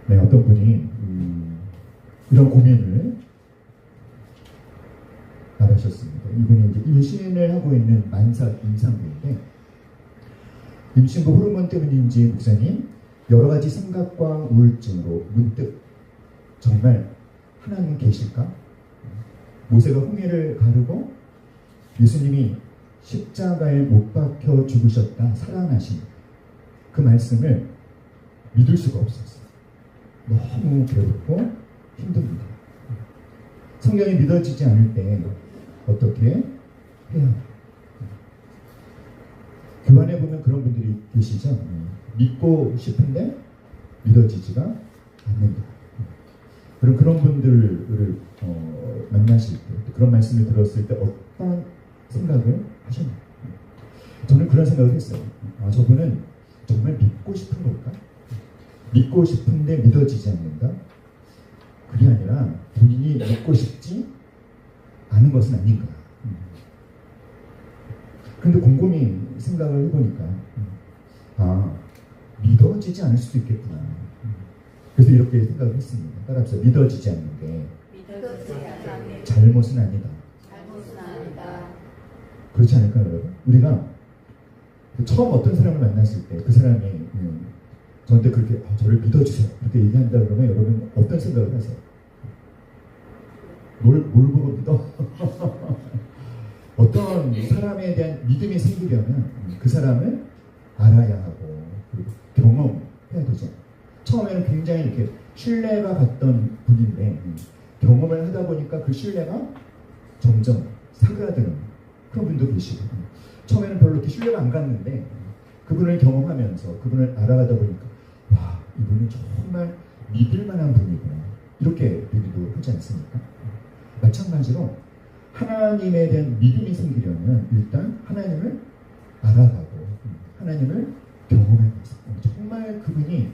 네, 어떤 분이 이런 고민을 말하셨습니다. 이분이 이제 임신을 하고 있는 만사 임산부인데, 임신부 호르몬 때문인지 목사님 여러 가지 생각과 우울증으로 문득 정말 하나님 계실까? 모세가 홍해를 가르고 예수님이 십자가에 못 박혀 죽으셨다 살아나신 그 말씀을 믿을 수가 없었어요. 너무 괴롭고 힘듭니다. 성경이 믿어지지 않을 때 어떻게 해야 해요? 교환에 보면 그런 분들이 계시죠. 믿고 싶은데 믿어지지가 않는다. 그럼 그런 분들을 만나실 때, 그런 말씀을 들었을 때 어떤 생각을 하셨나요? 저는 그런 생각을 했어요. 저분은 정말 믿고 싶은 걸까? 믿고 싶은데 믿어지지 않는다? 그게 아니라 본인이 믿고 싶지 않은 것은 아닌가? 그런데 곰곰이 생각을 해보니까 믿어지지 않을 수도 있겠구나. 그래서 이렇게 생각을 했습니다. 따라서 믿어지지 않는 게 잘못은 아니다. 그렇지 않을까요, 여러분? 우리가 처음 어떤 사람을 만났을 때 그 사람이 저한테 그렇게 저를 믿어주세요 그렇게 얘기한다 그러면 여러분 어떤 생각을 하세요? 뭘 보고 믿어? 어떤 사람에 대한 믿음이 생기려면 그 사람을 알아야 하고 그리고 경험해야 되죠. 처음에는 굉장히 이렇게 신뢰가 갔던 분인데 경험을 하다 보니까 그 신뢰가 점점 사그라드는 그런 분도 계시고, 처음에는 별로 이렇게 신뢰가 안 갔는데 그분을 경험하면서 그분을 알아가다 보니까 와, 이분은 정말 믿을 만한 분이구나 이렇게 되기도 하지 않습니까? 마찬가지로 하나님에 대한 믿음이 생기려면 일단 하나님을 알아가고 하나님을 경험하면서 정말 그분이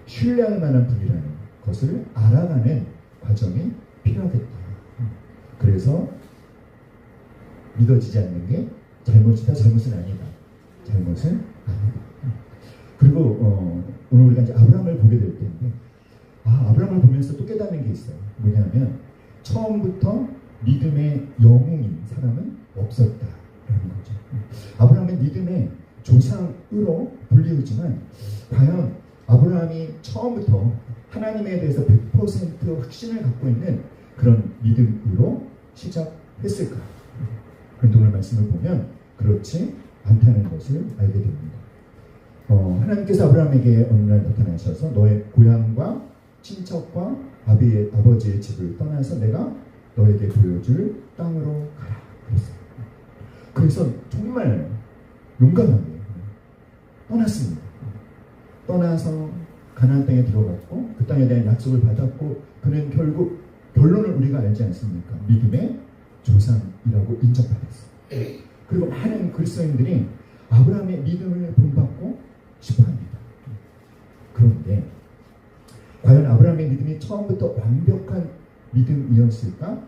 신뢰할 만한 분이라는 것을 알아가는 과정이 필요하겠다. 그래서 믿어지지 않는 게 잘못이다, 잘못은 아니다. 잘못은 아니다. 그리고 오늘 우리가 이제 아브라함을 보게 될 텐데, 아브라함을 보면서 또 깨닫는 게 있어요. 뭐냐면 처음부터 믿음의 영웅인 사람은 없었다라는 거죠. 아브라함은 믿음의 조상으로 불리우지만 과연 아브라함이 처음부터 하나님에 대해서 100% 확신을 갖고 있는 그런 믿음으로 시작했을까? 그런데 오늘 말씀을 보면 그렇지 않다는 것을 알게 됩니다. 하나님께서 아브라함에게 어느 날 나타나셔서 너의 고향과 친척과 아버지의 집을 떠나서 내가 너에게 보여줄 땅으로 가라 그랬어요. 그래서 정말 용감하게 떠났습니다. 떠나서 가나안 땅에 들어갔고 그 땅에 대한 약속을 받았고, 그는 결국 결론을 우리가 알지 않습니까? 믿음의 조상이라고 인정받았어요. 그리고 많은 그리스도인들이 아브라함의 믿음을 본받고 싶어합니다. 그런데 과연 아브라함의 믿음이 처음부터 완벽한 믿음이었을까?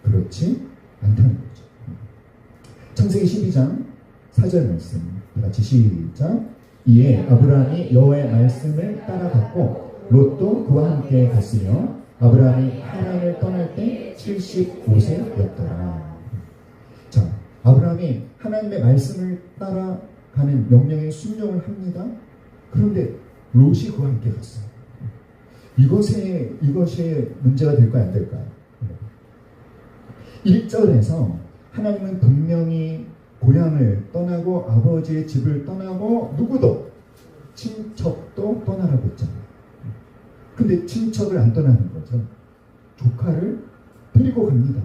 그렇지 않다는 거죠. 창세기 12장 4절 말씀 같이 시작. 이에 아브라함이 여호와의 말씀을 따라갔고 롯도 그와 함께 갔으며 아브라함이 하란을 떠날 때 75세였더라. 자, 아브라함이 하나님의 말씀을 따라가는 명령에 순종을 합니다. 그런데 롯이 그와 함께 갔어요. 이것이 문제가 될까요, 안 될까요? 1절에서 하나님은 분명히 고향을 떠나고 아버지의 집을 떠나고 누구도 친척도 떠나라고 했잖아요. 근데 친척을 안 떠나는 거죠. 조카를 데리고 갑니다.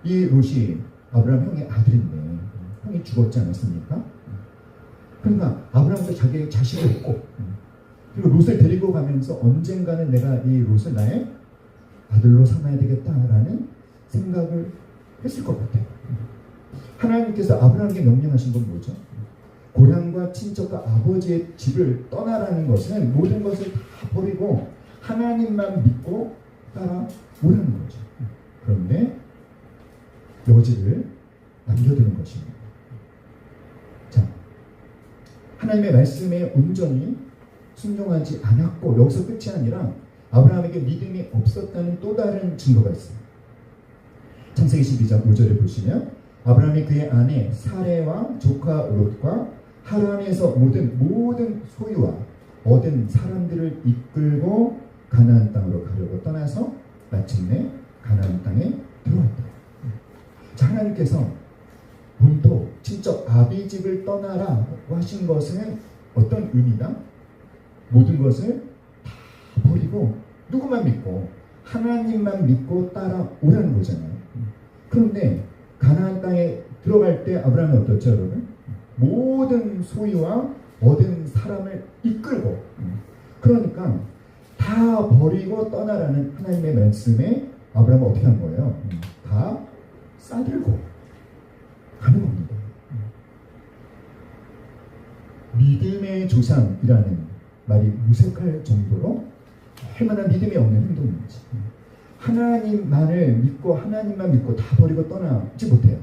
이 롯이 아브라함 형의 아들인데 형이 죽었지 않았습니까? 그러니까 아브라함도 자기의 자식을 했고, 그리고 롯을 데리고 가면서 언젠가는 내가 이 롯을 나의 아들로 삼아야 되겠다라는 생각을 했을 것 같아요. 하나님께서 아브라함에게 명령하신 건 뭐죠? 고향과 친척과 아버지의 집을 떠나라는 것은 모든 것을 다 버리고 하나님만 믿고 따라오라는 거죠. 그런데 여지를 남겨두는 것입니다. 자, 하나님의 말씀에 온전히 순종하지 않았고 여기서 끝이 아니라 아브라함에게 믿음이 없었다는 또 다른 증거가 있어요. 창세기 12장 5절에 보시면 아브라함이 그의 아내 사레와 조카 롯과 하란에서 모든 소유와 얻은 사람들을 이끌고 가나안 땅으로 가려고 떠나서 마침내 가나안 땅에 들어왔다. 자, 하나님께서 본토 친척 아비 집을 떠나라고 하신 것은 어떤 의미다? 모든 것을 다 버리고 누구만 믿고 하나님만 믿고 따라오라는 거잖아요. 그런데 가나안 땅에 들어갈 때 아브라함이 어떻죠, 여러분? 모든 소유와 얻은 사람을 이끌고, 그러니까 다 버리고 떠나라는 하나님의 말씀에 아브라함은 어떻게 한 거예요? 다 싸들고 가는 겁니다. 믿음의 조상이라는 말이 무색할 정도로 얼마나 믿음이 없는 행동인지. 하나님만을 믿고 하나님만 믿고 다 버리고 떠나지 못해요.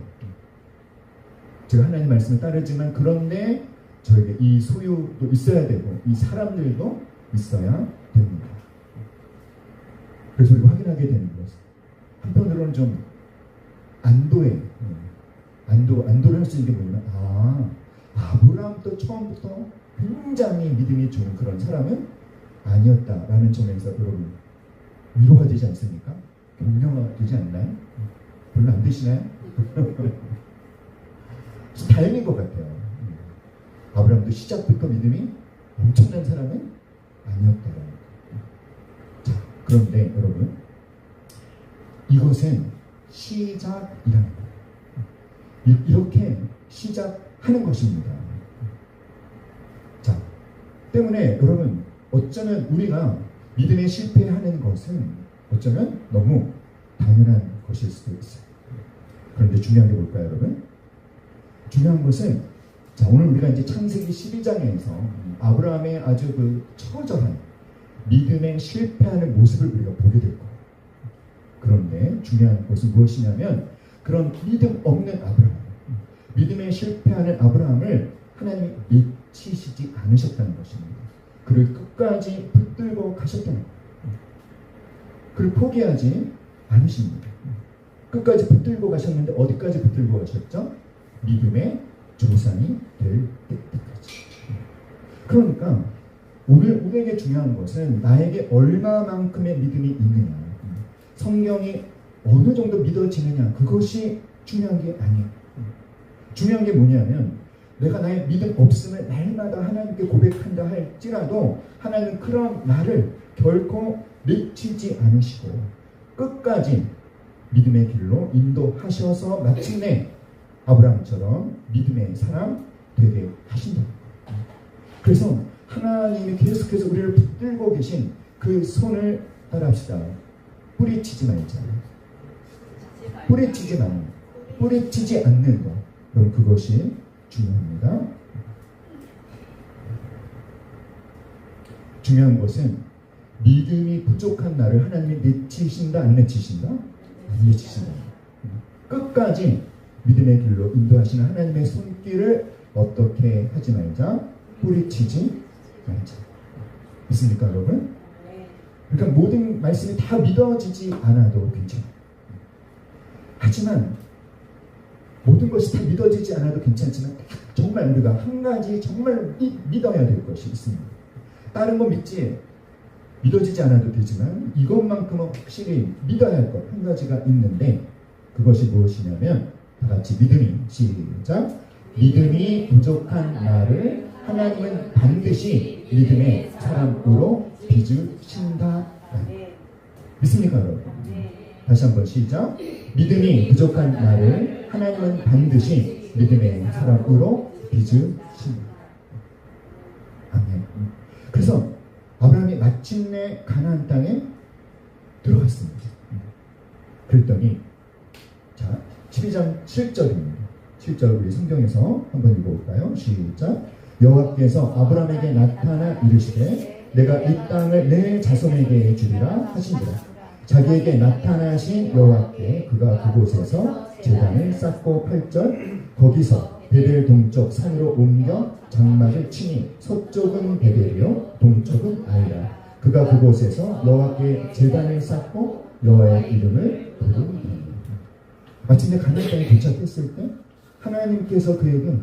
제가 하나님 말씀을 따르지만 그런데 저에게 이 소유도 있어야 되고 이 사람들도 있어야 됩니다. 그래서 우리가 확인하게 되는 것은 한편으로는 좀 안도를 할 수 있는 게 뭐냐면 아브라함도 처음부터 굉장히 믿음이 좋은 그런 사람은 아니었다라는 점에서 여러분 위로가 되지 않습니까? 격려가 되지 않나요? 별로 안 되시나요? 다행인 것 같아요. 아브라함도 시작부터 믿음이 엄청난 사람은 아니었다라는 거예요. 자, 그런데 여러분 이것은 시작이라는 거예요. 이렇게 시작하는 것입니다. 자, 때문에 여러분 어쩌면 우리가 믿음에 실패하는 것은 어쩌면 너무 당연한 것일 수도 있어요. 그런데 중요한 게 뭘까요, 여러분? 중요한 것은 자, 오늘 우리가 이제 창세기 12장에서 아브라함의 아주 그 처절한 믿음에 실패하는 모습을 우리가 보게 될 거예요. 그런데 중요한 것은 무엇이냐면 그런 믿음 없는 아브라함, 믿음에 실패하는 아브라함을 하나님이 미치시지 않으셨다는 것입니다. 그를 끝까지 붙들고 가셨다는 거예요. 그를 포기하지 않으십니다. 끝까지 붙들고 가셨는데 어디까지 붙들고 가셨죠? 믿음의 조상이 될 때까지. 그러니까 우리에게 중요한 것은 나에게 얼마만큼의 믿음이 있느냐, 성경이 어느 정도 믿어지느냐, 그것이 중요한 게 아니에요. 중요한 게 뭐냐면 내가 나의 믿음 없음을 날마다 하나님께 고백한다 할지라도 하나님은 그런 나를 결코 내치지 않으시고 끝까지 믿음의 길로 인도하셔서 마침내 아브라함처럼 믿음의 사람 되게 하신다. 그래서 하나님이 계속해서 우리를 붙들고 계신 그 손을 따라합시다. 뿌리치지 말자. 뿌리치지 않는 것. 그럼 그것이 중요합니다. 중요한 것은 믿음이 부족한 나를 하나님이 내치신다, 안 내치신다? 안 내치신다. 끝까지 믿음의 길로 인도하시는 하나님의 손길을 어떻게 하지 말자? 뿌리치지 말자. 믿습니까, 여러분? 그러니까 모든 말씀이 다 믿어지지 않아도 괜찮아요. 하지만 모든 것이 다 믿어지지 않아도 괜찮지만 정말 우리가 한 가지 정말 믿어야 될 것이 있습니다. 다른 거 믿어지지 않아도 되지만 이것만큼은 확실히 믿어야 할 것 한 가지가 있는데 그것이 무엇이냐면 다 같이 믿음이 시작. 믿음이 부족한 나를 하나님은 반드시 믿음의 사람으로 빚으신다. 믿습니까, 여러분? 다시 한번 시작. 믿음이 부족한 나를 하나님은 반드시 믿음의 사람으로 빚으신다. 아멘. 그래서 아브라함이 마침내 가나안 땅에 들어갔습니다. 그랬더니 자, 12장 7절입니다. 7절 우리 성경에서 한번 읽어볼까요? 시작. 여호와께서 아브라함에게 나타나 이르시되 내가 이 땅을 내 자손에게 주리라 하신지라. 자기에게 나타나신 여호와께 그가 그곳에서 제단을 쌓고 8절 거기서 베델 동쪽 산으로 옮겨 장막을 치니 서쪽은 베델이요 동쪽은 아이라. 그가 그곳에서 여호와께 제단을 쌓고 여호와의 이름을 부르니. 마침내 가나안 땅에 도착했을 때 하나님께서 그에게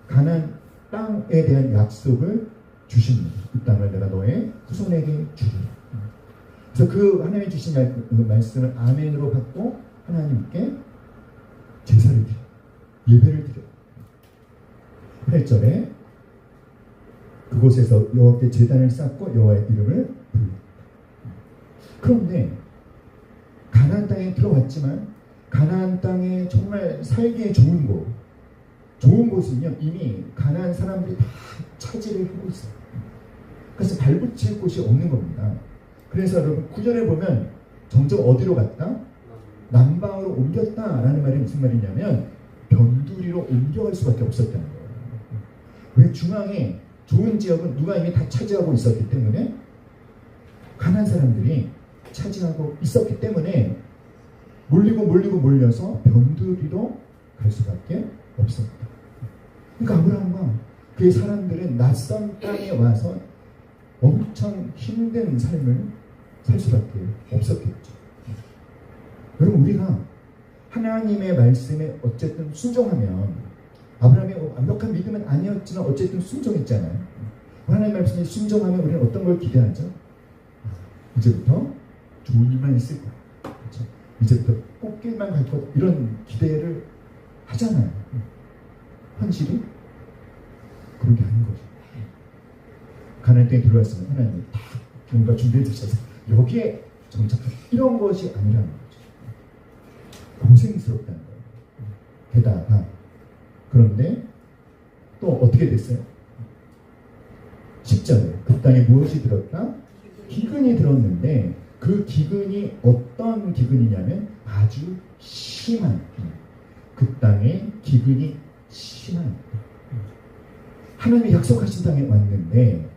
가나안 땅에 대한 약속을 주십니다. 이 땅을 내가 너의 후손에게 주리라. 그래서 그 하나님이 주신 말씀을 아멘으로 받고 하나님께 제사를 드려, 예배를 드려. 8절에 그곳에서 여호와께 제단을 쌓고 여호와의 이름을 불러. 그런데 가나안 땅에 들어왔지만 가나안 땅에 정말 살기에 좋은 곳은요 이미 가나안 사람들이 다 차지를 하고 있어요. 그래서 발붙일 곳이 없는 겁니다. 그래서 여러분 9절에 보면 점점 어디로 갔다? 남방으로 옮겼다라는 말이 무슨 말이냐면 변두리로 옮겨갈 수밖에 없었다는 거예요. 왜? 중앙에 좋은 지역은 누가 이미 다 차지하고 있었기 때문에, 가난한 사람들이 차지하고 있었기 때문에 몰려서 변두리로 갈 수밖에 없었다. 그러니까 아브라함과 그의 사람들은 낯선 땅에 와서 엄청 힘든 삶을 살 수밖에 없었겠죠. 여러분, 우리가 하나님의 말씀에 어쨌든 순종하면, 아브라함이 완벽한 믿음은 아니었지만 어쨌든 순종했잖아요. 하나님의 말씀에 순종하면 우리는 어떤 걸 기대하죠? 이제부터 좋은 일만 있을 거야. 그렇죠? 이제부터 꽃길만 갈 것, 이런 기대를 하잖아요. 현실이 그런 게 아닌 거죠. 가나안 땅에 들어왔으면 하나님이 다 뭔가 준비해 주셔서 여기에 정착한, 이런 것이 아니라는 거죠. 고생스럽다는 거예요. 게다가 그런데 또 어떻게 됐어요? 10절에 그 땅에 무엇이 들었다? 기근이 들었는데, 그 기근이 어떤 기근이냐면 아주 심한, 그 땅에 기근이 심한, 하나님이 약속하신 땅에 왔는데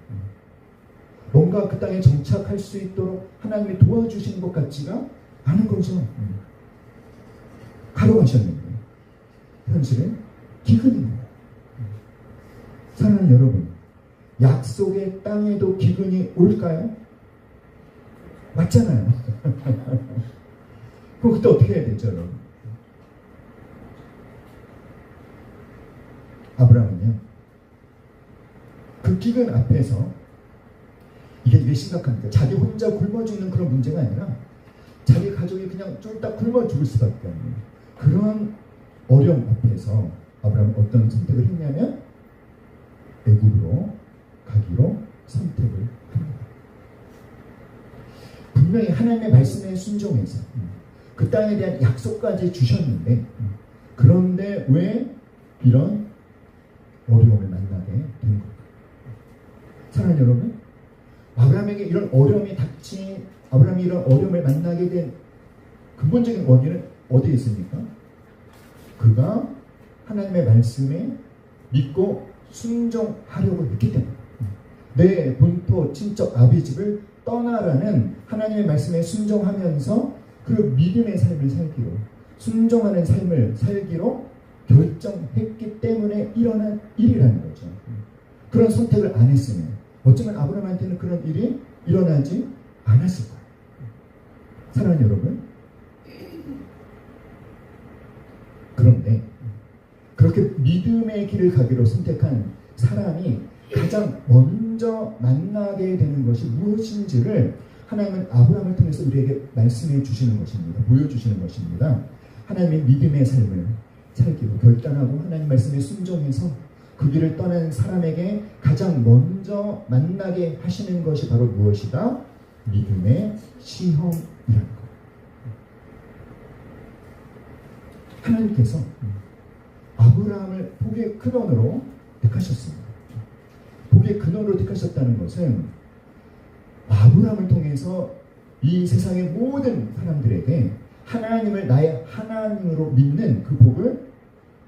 뭔가 그 땅에 정착할 수 있도록 하나님이 도와주시는 것 같지가 않은 거죠. 가로가셨는데 현실은 기근입니다. 사랑하는 여러분, 약속의 땅에도 기근이 올까요? 맞잖아요. 그럼 그때 어떻게 해야 되죠, 여러분? 아브라함은요, 그 기근 앞에서, 이게 심각합니다. 자기 혼자 굶어 죽는 그런 문제가 아니라 자기 가족이 그냥 쫄딱 굶어 죽을 수밖에 없는 그런 어려움 앞에서 아브라함은 어떤 선택을 했냐면 애굽으로 가기로 선택을 합니다. 분명히 하나님의 말씀에 순종해서 그 땅에 대한 약속까지 주셨는데, 그런데 왜 이런 어려움을 만나게 된 걸까? 사랑하는 여러분, 아브라함에게 이런 어려움이 닥친, 아브라함이 이런 어려움을 만나게 된 근본적인 원인은 어디에 있습니까? 그가 하나님의 말씀에 믿고 순종하려고 했기 때문에, 내 본토 친척 아비 집을 떠나라는 하나님의 말씀에 순종하면서 그 믿음의 삶을 살기로, 순종하는 삶을 살기로 결정했기 때문에 일어난 일이라는 거죠. 그런 선택을 안 했으면 어쩌면 아브라함한테는 그런 일이 일어나지 않았을 거예요. 사랑하는 여러분, 그런데 그렇게 믿음의 길을 가기로 선택한 사람이 가장 먼저 만나게 되는 것이 무엇인지를 하나님은 아브라함을 통해서 우리에게 말씀해 주시는 것입니다. 보여주시는 것입니다. 하나님의 믿음의 삶을 살기로 결단하고 하나님 말씀에 순종해서 그 길을 떠난 사람에게 가장 먼저 만나게 하시는 것이 바로 무엇이다? 믿음의 시험이라는 것. 하나님께서 아브라함을 복의 근원으로 택하셨습니다. 복의 근원으로 택하셨다는 것은 아브라함을 통해서 이 세상의 모든 사람들에게 하나님을 나의 하나님으로 믿는 그 복을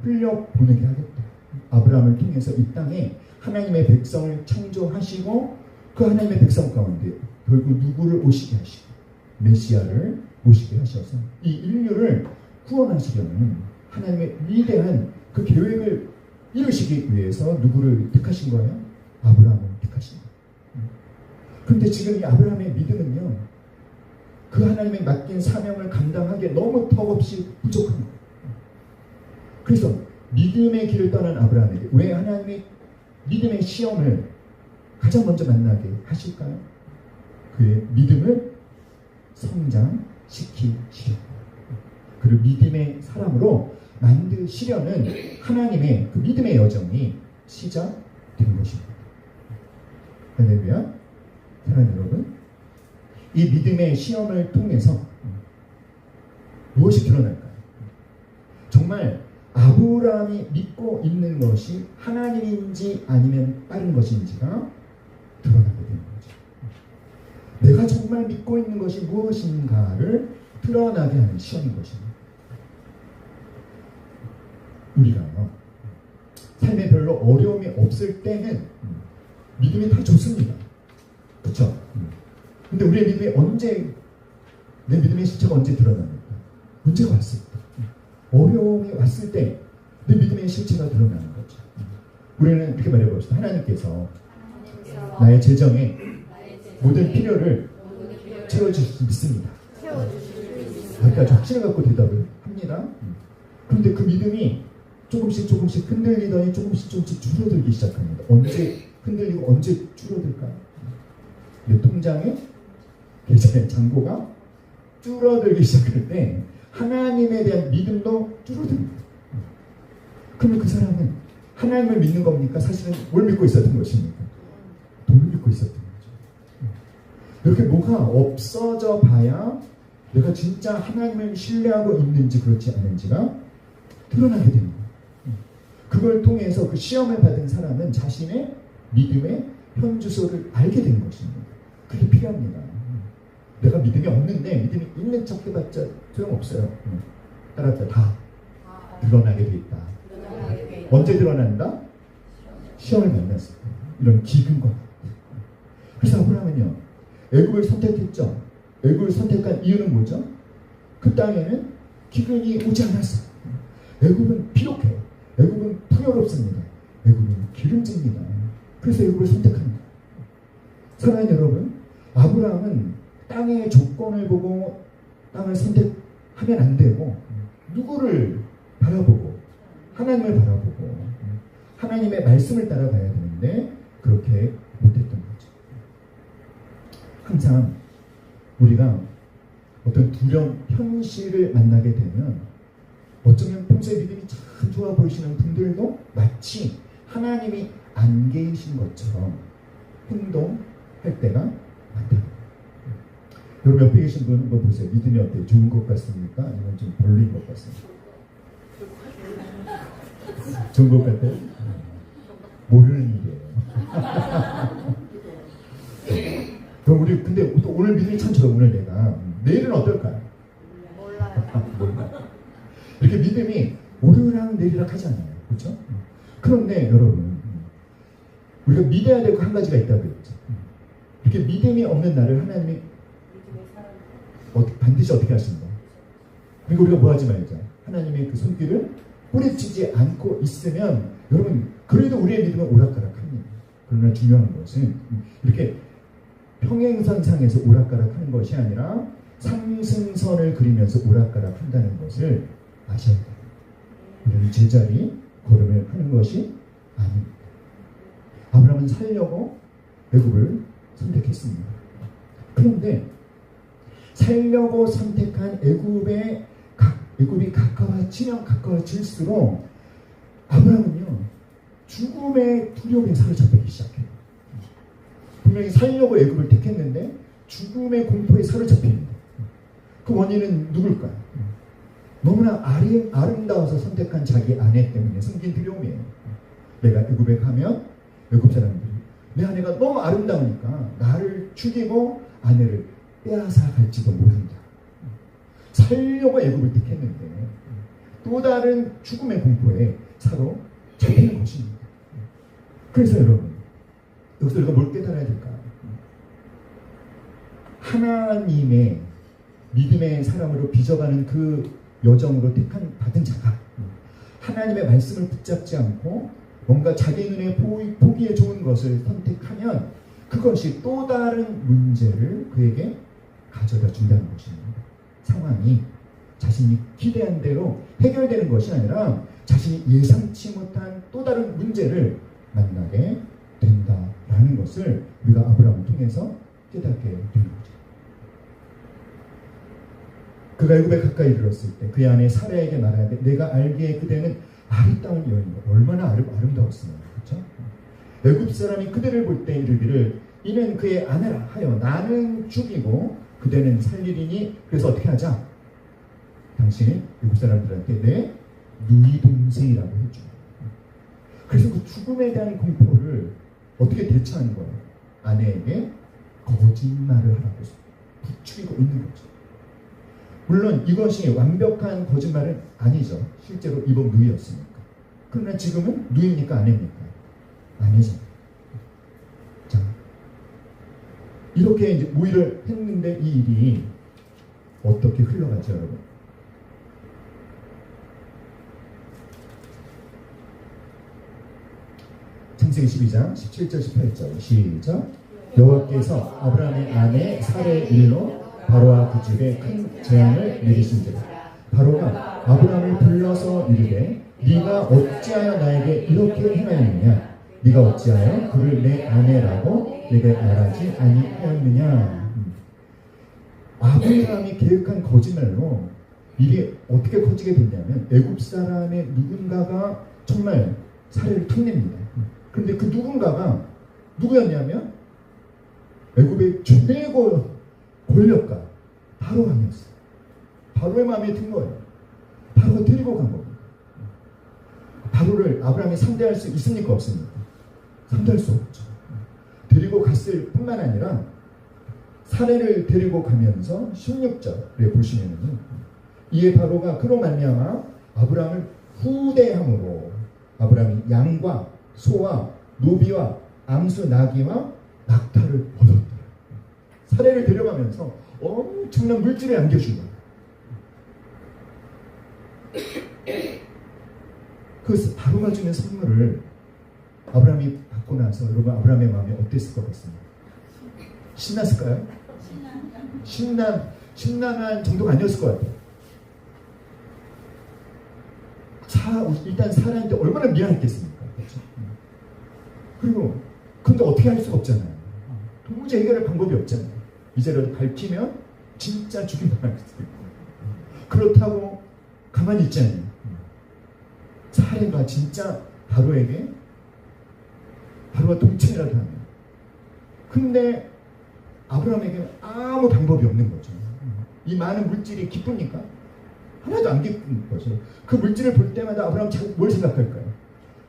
흘려보내게 하겠다. 아브라함을 통해서 이 땅에 하나님의 백성을 창조하시고, 그 하나님의 백성 가운데 결국 누구를 오시게 하시고 메시아를 오시게 하셔서 이 인류를 구원하시려는 하나님의 위대한 그 계획을 이루시기 위해서 누구를 택하신 거예요? 아브라함을 택하신 거예요. 그런데 지금 이 아브라함의 믿음은요, 그 하나님의 맡긴 사명을 감당하기에 너무 턱없이 부족한 거예요. 그래서 믿음의 길을 떠난 아브라함에게 왜 하나님이 믿음의 시험을 가장 먼저 만나게 하실까요? 그의 믿음을 성장시키시려고, 그리고 믿음의 사람으로 만드시려는 하나님의 그 믿음의 여정이 시작된 것입니다. 할렐루야. 사랑하는 여러분, 이 믿음의 시험을 통해서 무엇이 드러날까요? 정말 아브라함이 믿고 있는 것이 하나님인지 아니면 다른 것인지가 드러나게 되는 거죠. 내가 정말 믿고 있는 것이 무엇인가를 드러나게 하는 시험인 것입니다. 우리가 삶에 별로 어려움이 없을 때는 믿음이 다 좋습니다. 그렇죠? 근데 우리의 믿음이 언제, 내 믿음의 실체가 언제 드러납니까? 문제가 왔을 때, 어려움이 왔을 때 내 믿음의 실체가 드러나는 거죠. 우리는 이렇게 말해봅시다. 하나님께서 나의 재정에 모든 필요를 채워주실 수 믿습니다. 그러니까 확신을 갖고 대답을 합니다. 그런데 그 믿음이 조금씩 흔들리더니 조금씩 줄어들기 시작합니다. 언제 흔들리고 언제 줄어들까요? 내 통장에 계좌의 잔고가 줄어들기 시작할 때 하나님에 대한 믿음도 줄어듭니다. 그러면 그 사람은 하나님을 믿는 겁니까? 사실은 뭘 믿고 있었던 것입니까? 돈을 믿고 있었던 거죠. 이렇게 뭐가 없어져 봐야 내가 진짜 하나님을 신뢰하고 있는지 그렇지 않은지가 드러나게 됩니다. 그걸 통해서 그 시험을 받은 사람은 자신의 믿음의 현주소를 알게 된 것입니다. 그게 필요합니다. 내가 믿음이 없는데 믿음이 있는 척 해봤자 소용없어요. 따라서 다 드러나게 돼 있다. 언제 드러난다? 시험을 만났을 때. 이런 기근과. 그래서 아브라함은요, 애굽을 선택했죠. 애굽을 선택한 이유는 뭐죠? 그 땅에는 기근이 오지 않았어요. 애굽은 비옥해요. 애굽은 풍요롭습니다. 애굽은 기름집니다. 그래서 애굽을 선택합니다. 사랑하는 여러분, 아브라함은 땅의 조건을 보고 땅을 선택하면 안 되고 누구를 바라보고 하나님을 바라보고 하나님의 말씀을 따라가야 되는데 그렇게 못했던 거죠. 항상 우리가 어떤 두려운 현실을 만나게 되면 어쩌면 평소에 믿음이 참 좋아 보이시는 분들도 마치 하나님이 안 계신 것처럼 행동할 때가 많다. 여러분 옆에 계신 분 한번 보세요. 믿음이 어때요? 좋은 것 같습니까? 아니면 좀 별로인 것 같습니까? 좋은 것 같아요? 모르는 일이에요. 그럼 우리 근데 또 오늘 믿음이 참 좋아요. 오늘 내일은 어떨까요? 몰라요. 이렇게 믿음이 오르락 내리락 하잖아요. 그렇죠? 그런데 여러분, 우리가 믿어야 될 거 한 가지가 있다고 그랬죠. 이렇게 믿음이 없는 나를 하나님이 반드시 어떻게 하신다? 그리고 우리가 뭐 하지 말자. 하나님의 그 손길을 뿌리치지 않고 있으면 여러분, 그래도 우리의 믿음은 오락가락합니다. 그러나 중요한 것은 이렇게 평행선상에서 오락가락하는 것이 아니라 상승선을 그리면서 오락가락한다는 것을 아셔야 돼요. 우리는 제자리 걸음을 하는 것이 아닙니다. 아브라함은 살려고 애굽을 선택했습니다. 그런데 살려고 선택한 애굽이 가까워지면 가까워질수록 아브라함은요, 죽음의 두려움에 사로잡히기 시작해요. 분명히 살려고 애굽을 택했는데 죽음의 공포에 사로잡힙니다. 그 원인은 누굴까요? 너무나 아름다워서 선택한 자기 아내 때문에 생긴 두려움이에요. 내가 애굽에 가면 애굽 사람들이 내 아내가 너무 아름다우니까 나를 죽이고 아내를 빼앗아 갈지도 모른다. 살려고 애굽을 택했는데 또 다른 죽음의 공포에 사로잡히는 것입니다. 그래서 여러분, 여기서 우리가 뭘 깨달아야 될까? 하나님의 믿음의 사람으로 빚어가는 그 여정으로 받은 자가 하나님의 말씀을 붙잡지 않고 뭔가 자기 눈에 보기에 좋은 것을 선택하면 그것이 또 다른 문제를 그에게 가져다 준다는 것입니다. 상황이 자신이 기대한 대로 해결되는 것이 아니라 자신이 예상치 못한 또 다른 문제를 만나게 된다라는 것을 우리가 아브라함을 통해서 깨닫게 되는 거죠. 그가 애굽에 가까이 이르렀을 때 그의 아내 사라에게 말하되 내가 알기에 그대는 아리따운 여인이고 얼마나 아름다웠으며 그렇죠? 애굽 사람이 그대를 볼 때 이르기를 이는 그의 아내라 하여 나는 죽이고 그대는 살리리니 그래서 어떻게 하자? 당신이 애굽 사람들한테 내 누이 동생이라고 해줘. 그래서 그 죽음에 대한 공포를 어떻게 대처하는 거예요? 아내에게 거짓말을 하라고 부추기고 있는 거죠. 물론 이것이 완벽한 거짓말은 아니죠. 실제로 이번 누이였으니까. 그러나 지금은 누이입니까? 아내입니까? 아니죠. 자, 이렇게 이제 모의를 했는데 이 일이 어떻게 흘러가죠, 여러분? 창세기 12장 17절 18절 시작. 여호와께서 아브라함의 아내 사레의 일로 바로와 그 집에 큰 재앙을 내리신지라. 바로가 아브라함을 불러서 이르되 네가 어찌하여 나에게 이렇게 행하였느냐? 네가 어찌하여 그를 내 아내라고 내게 말하지 아니하였느냐? 아브라함이 계획한 거짓말로 일이 어떻게 커지게 됐냐면 애굽 사람의 누군가가 정말 사례를 틈냅니다. 그런데 그 누군가가 누구였냐면 애굽의 최고 권력가 바로 아니었어요. 바로의 마음에 든 거예요. 바로가 데리고 간 겁니다. 바로를 아브라함이 상대할 수 있습니까? 없습니까? 상대할 수 없죠. 데리고 갔을 뿐만 아니라 사례를 데리고 가면서 16절에 보시면은 이에 바로가 그로 말미암아 아브라함을 후대함으로 아브라함이 양과 소와 노비와 암수 나귀와 낙타를 얻었다. 사례를 데려가면서 엄청난 물질을 안겨준 거예요. 그래서 바로가 주는 선물을 아브라함이 받고 나서 여러분 아브라함의 마음이 어땠을 것 같습니다? 신났을까요? 신나한 정도가 아니었을 것 같아요. 일단 사라한테 얼마나 미안했겠습니까? 그렇죠? 그리고 근데 어떻게 할 수가 없잖아요. 도무지 해결할 방법이 없잖아요. 이제라도 밝히면 진짜 죽임 당할 수도 있고. 그렇다고 가만히 있지 않아요. 사례가 진짜 바로에게 바로가 동침이라도 하면. 근데 아브라함에게는 아무 방법이 없는 거죠. 이 많은 물질이 기쁩니까? 하나도 안 기쁜 거죠. 그 물질을 볼 때마다 아브라함 뭘 생각할까요?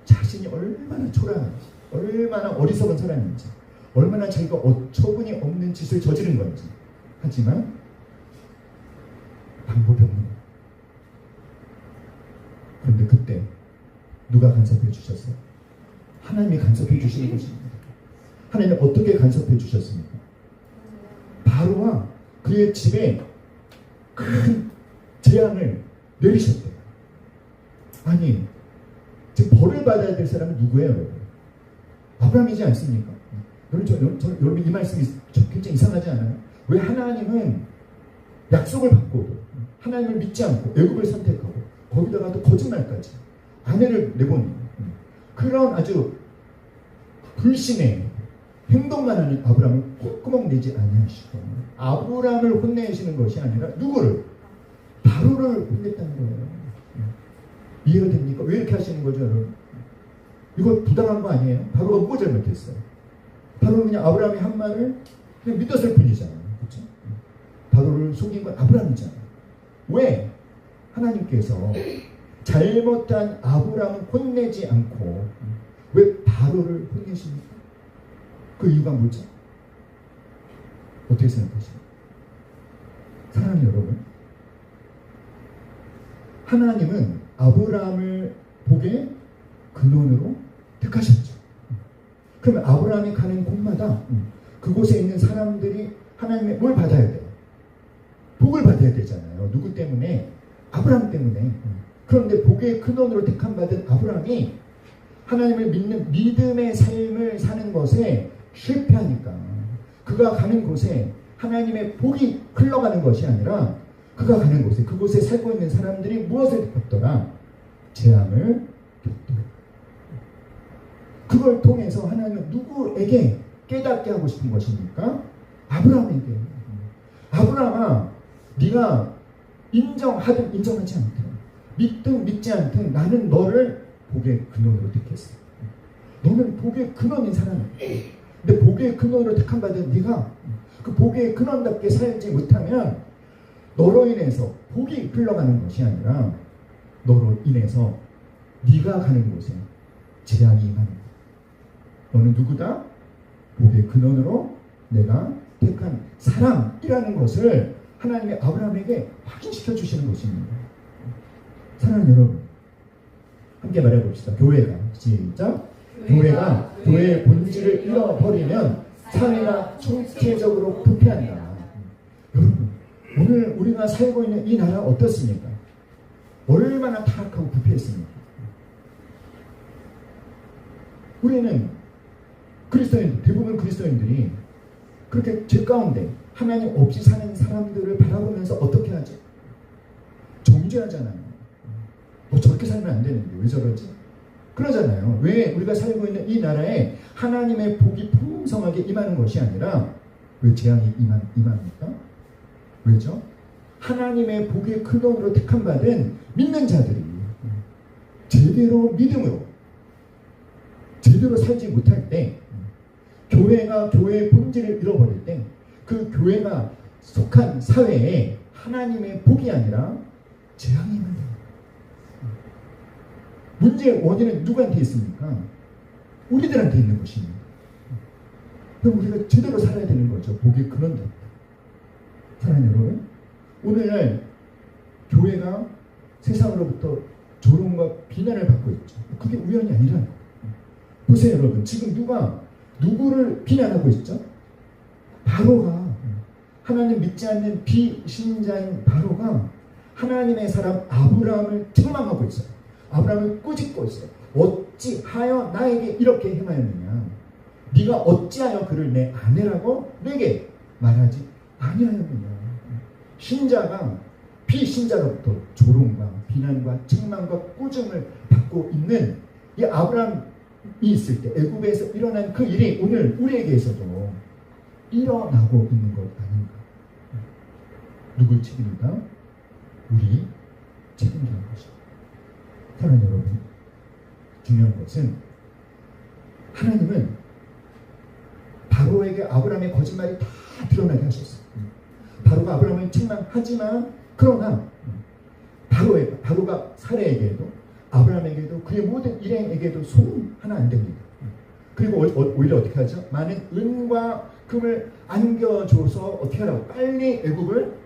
자신이 얼마나 초라한지, 얼마나 어리석은 사람인지, 얼마나 자기가 어처구니 없는 짓을 저지른 건지. 하지만 방법이 없는 거예요. 그런데 그때 누가 간섭해 주셨어요? 하나님이 간섭해 주시는 것입니다. 하나님이 어떻게 간섭해 주셨습니까? 바로와 그의 집에 큰 재앙을 내리셨대요. 아니, 지금 벌을 받아야 될 사람은 누구예요, 여러분? 아브라함이지 않습니까? 여러분 이 말씀이 굉장히 이상하지 않아요? 왜 하나님은 약속을 받고도 하나님을 믿지 않고 애굽을 선택하고 거기다가 또 거짓말까지 아내를 내보내는 그런 아주 불신의 행동만 하는 아브라함을 콧구멍 내지 아니하시고 아브라함을 혼내시는 것이 아니라 누구를? 바로를 혼냈다는 거예요. 이해가 됩니까? 왜 이렇게 하시는 거죠, 여러분? 이거 부당한 거 아니에요? 바로가 뭐가 잘못했어요? 바로는 그냥 아브라함이 한 말을 그냥 믿었을 뿐이잖아요. 그렇죠? 바로를 속인 건 아브라함이잖아요. 왜? 하나님께서 잘못한 아브라함을 혼내지 않고 왜 바로를 혼내십니까? 그 이유가 뭐죠? 어떻게 생각하십니까? 사랑하는 여러분, 하나님은 아브라함을 복의 근원으로 택하셨죠. 그러면 아브라함이 가는 곳마다 그곳에 있는 사람들이 하나님의 뭘 받아야 돼요? 복을 받아야 되잖아요. 누구 때문에? 아브라함 때문에. 그런데 복의 근원으로 택함 받은 아브라함이 하나님을 믿는 믿음의 삶을 사는 것에 실패하니까 그가 가는 곳에 하나님의 복이 흘러가는 것이 아니라 그가 가는 곳에 그곳에 살고 있는 사람들이 무엇을 겪더라? 재앙을 겪더라. 그걸 통해서 하나님은 누구에게 깨닫게 하고 싶은 것입니까? 아브라함에게. 아브라함아, 네가 인정하든 인정하지 않든 믿든 믿지 않든 나는 너를 복의 근원으로 택했어. 너는 복의 근원인 사람이야. 근데 복의 근원으로 택한 받은 네가 그 복의 근원답게 살지 못하면 너로 인해서 복이 흘러가는 것이 아니라 너로 인해서 네가 가는 곳에 재앙이 임하는 거야. 너는 누구다? 복의 근원으로 내가 택한 사람이라는 것을 하나님이 아브라함에게 확인시켜 주시는 것입니다. 사랑하는 여러분, 함께 말해봅시다. 교회가 시작. 교회가 교회의 본질을 잃어버리면 사회가 총체적으로 부패한다. 여러분, 오늘 우리가 살고 있는 이 나라 어떻습니까? 얼마나 타락하고 부패했습니까? 우리는 그리스도인, 대부분 그리스도인들이 그렇게 죄 가운데 하나님 없이 사는 사람들을 바라보면서 어떻게 하죠? 정죄하잖아요. 뭐 저렇게 살면 안 되는데 왜 저러지? 그러잖아요. 왜 우리가 살고 있는 이 나라에 하나님의 복이 풍성하게 임하는 것이 아니라 왜 재앙이 임합니까? 왜죠? 하나님의 복의 근원으로 택함 받은 믿는 자들이 제대로 믿음으로 제대로 살지 못할 때, 교회가 교회의 본질을 잃어버릴 때 그 교회가 속한 사회에 하나님의 복이 아니라 재앙이 임한다. 문제의 원인은 누구한테 있습니까? 우리들한테 있는 것입니다. 그럼 우리가 제대로 살아야 되는 거죠. 복의 근원입니다. 사랑하는 여러분, 오늘날 교회가 세상으로부터 조롱과 비난을 받고 있죠. 그게 우연이 아니라 보세요 여러분, 지금 누가 누구를 비난하고 있죠? 바로가, 하나님 믿지 않는 비신자인 바로가 하나님의 사람 아브라함을 책망하고 있어요. 아브라함을 꾸짖고 있어요. 어찌하여 나에게 이렇게 행하였느냐? 네가 어찌하여 그를 내 아내라고 내게 말하지 아니하였느냐? 신자가 비신자로부터 조롱과 비난과 책망과 꾸중을 받고 있는 이 아브라함이 있을 때 애굽에서 일어난 그 일이 오늘 우리에게서도 일어나고 있는 것 아닌가? 누굴 책임이다? 우리 책임지는 것입니다. 사랑하는 여러분, 중요한 것은 하나님은 바로에게 아브라함의 거짓말이 다 드러나게 하셨어요. 바로가 아브라함을 책망하지만 그러나 바로가 사례에게도 아브라함에게도 그의 모든 일행에게도 손 하나 안 됩니다. 그리고 오히려 어떻게 하죠? 많은 은과 금을 안겨줘서 어떻게 하라고? 빨리 애굽을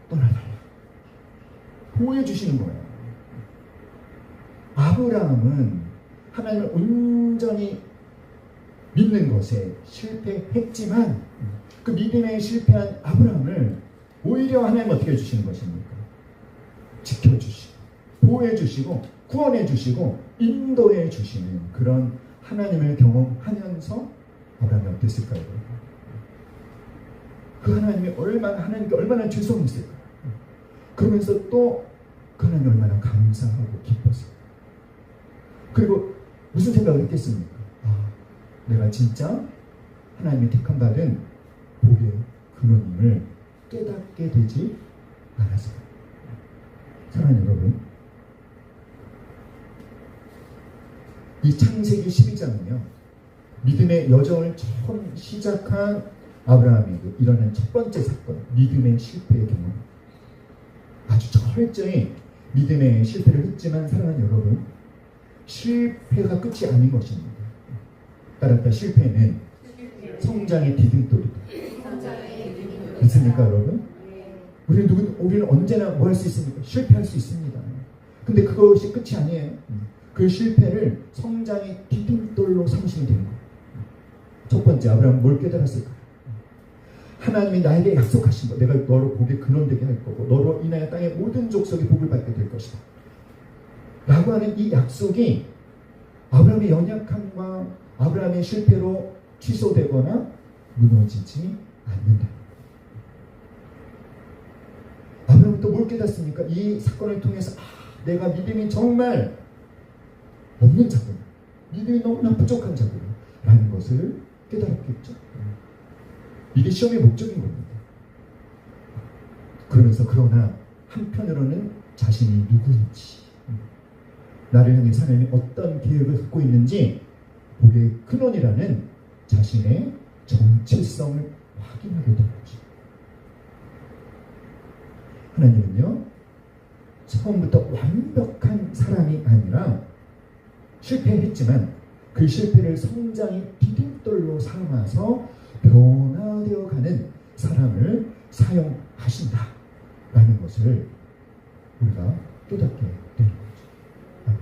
떠나달라. 보여주시는 거예요. 아브라함은 하나님을 온전히 믿는 것에 실패했지만 그 믿음에 실패한 아브라함을 오히려 하나님 어떻게 해주시는 것입니까? 지켜주시고 보호해주시고 구원해주시고 인도해주시는 그런 하나님을 경험하면서 아브라함이 어땠을까요? 그 하나님이 하나님께 얼마나 죄송했을까요? 그러면서 또 그 하나님이 얼마나 감사하고 기뻤을까요? 그리고 무슨 생각을 했겠습니까? 내가 진짜 하나님의 택함 받은 복의 근원임을 깨닫게 되지 않았을까? 사랑하는 여러분, 이 창세기 12장은요 믿음의 여정을 처음 시작한 아브라함에게 일어난 첫 번째 사건, 믿음의 실패의 경험. 아주 철저히 믿음의 실패를 했지만 사랑하는 여러분, 실패가 끝이 아닌 것입니다. 따라서 실패는 성장의 디딤돌이다. 믿습니까 여러분? 우리는 언제나 뭐 할 수 있습니까? 실패할 수 있습니다. 근데 그것이 끝이 아니에요. 그 실패를 성장의 디딤돌로 삼으시면 되는 거예요. 첫 번째, 아브라함은 뭘 깨달았을까? 하나님이 나에게 약속하신 것, 내가 너로 복의 근원되게 할 거고 너로 인하여 땅의 모든 족속이 복을 받게 될 것이다 라고 하는 이 약속이 아브라함의 연약함과 아브라함의 실패로 취소되거나 무너지지 않는다. 아브라함은 또 뭘 깨닫습니까? 이 사건을 통해서 내가 믿음이 정말 없는 자구나, 믿음이 너무나 부족한 자구나 라는 것을 깨달았겠죠. 이게 시험의 목적인 겁니다. 그러면서 그러나 한편으로는 자신이 누구인지, 나를 향해 하나님이 어떤 계획을 갖고 있는지 복의 근원이라는 자신의 정체성을 확인하게 된 거죠. 하나님은요, 처음부터 완벽한 사람이 아니라 실패했지만 그 실패를 성장의 디딤돌로 삼아서 변화되어가는 사람을 사용하신다라는 것을 우리가 깨닫게 되는 거죠. 아멘.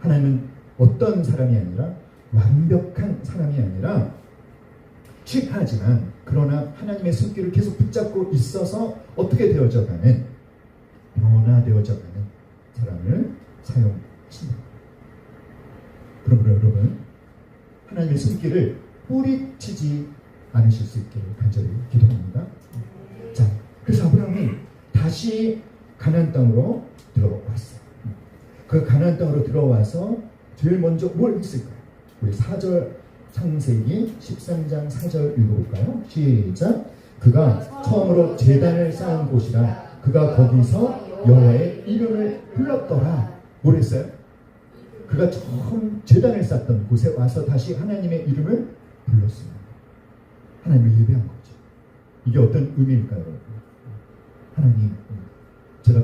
하나님은 어떤 사람이 아니라 완벽한 사람이 아니라 실패하지만 그러나 하나님의 손길을 계속 붙잡고 있어서 어떻게 되어져가는, 변화되어져가는 사람을 사용하신다. 그러므로 여러분, 하나님의 손길을 뿌리치지 않으실 수 있기를 간절히 기도합니다. 자, 그래서 아브라함은 다시 가나안 땅으로 들어왔어요. 그 가나안 땅으로 들어와서 제일 먼저 뭘 했을까요? 우리 4절, 창세기 13장 4절 읽어볼까요? 시작. 그가 처음으로 제단을 쌓은 곳이라 그가 거기서 여호와의 이름을 불렀더라. 뭘 했어요? 그가 처음 제단을 쌓던 곳에 와서 다시 하나님의 이름을 불렀습니다. 하나님을 예배한 거죠. 이게 어떤 의미일까요? 하나님, 제가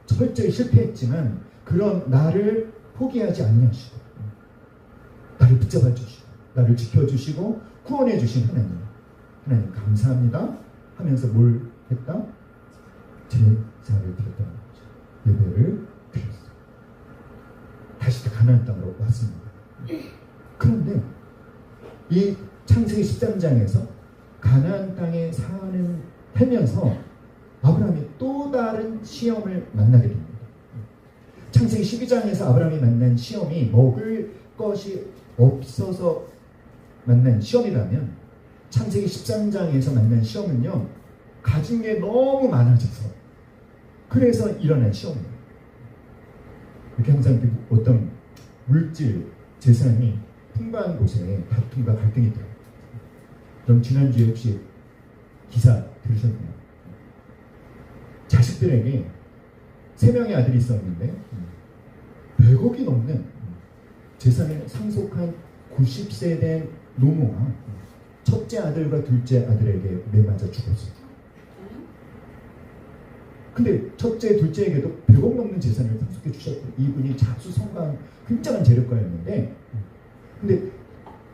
철저히 실패했지만 그런 나를 포기하지 아니하시고 나를 붙잡아 주시고 나를 지켜주시고 구원해 주신 하나님, 하나님 감사합니다 하면서 뭘 했다? 제사를 드렸다는 거죠. 예배를 드렸어요. 다시 가나안 땅으로 왔습니다. 그런데 이 창세기 13장에서 가나안 땅에 살면서 아브라함이 또 다른 시험을 만나게 됩니다. 창세기 12장에서 아브라함이 만난 시험이 먹을 것이 없어서 만난 시험이라면 창세기 13장에서 만난 시험은요, 가진 게 너무 많아져서 그래서 일어난 시험이에요. 이렇게 항상 어떤 물질, 재산이 풍부한 곳에 다툼과 갈등이 있더라고요. 그럼 지난주에 혹시 기사 들으셨나요? 자식들에게 3명의 아들이 있었는데 100억이 넘는 재산을 상속한 90세 된 노모가 첫째 아들과 둘째 아들에게 매맞아 죽었어요. 근데 첫째, 둘째에게도 100억 넘는 재산을 상속해 주셨고 이분이 자수성가한 굉장한 재력가였는데, 근데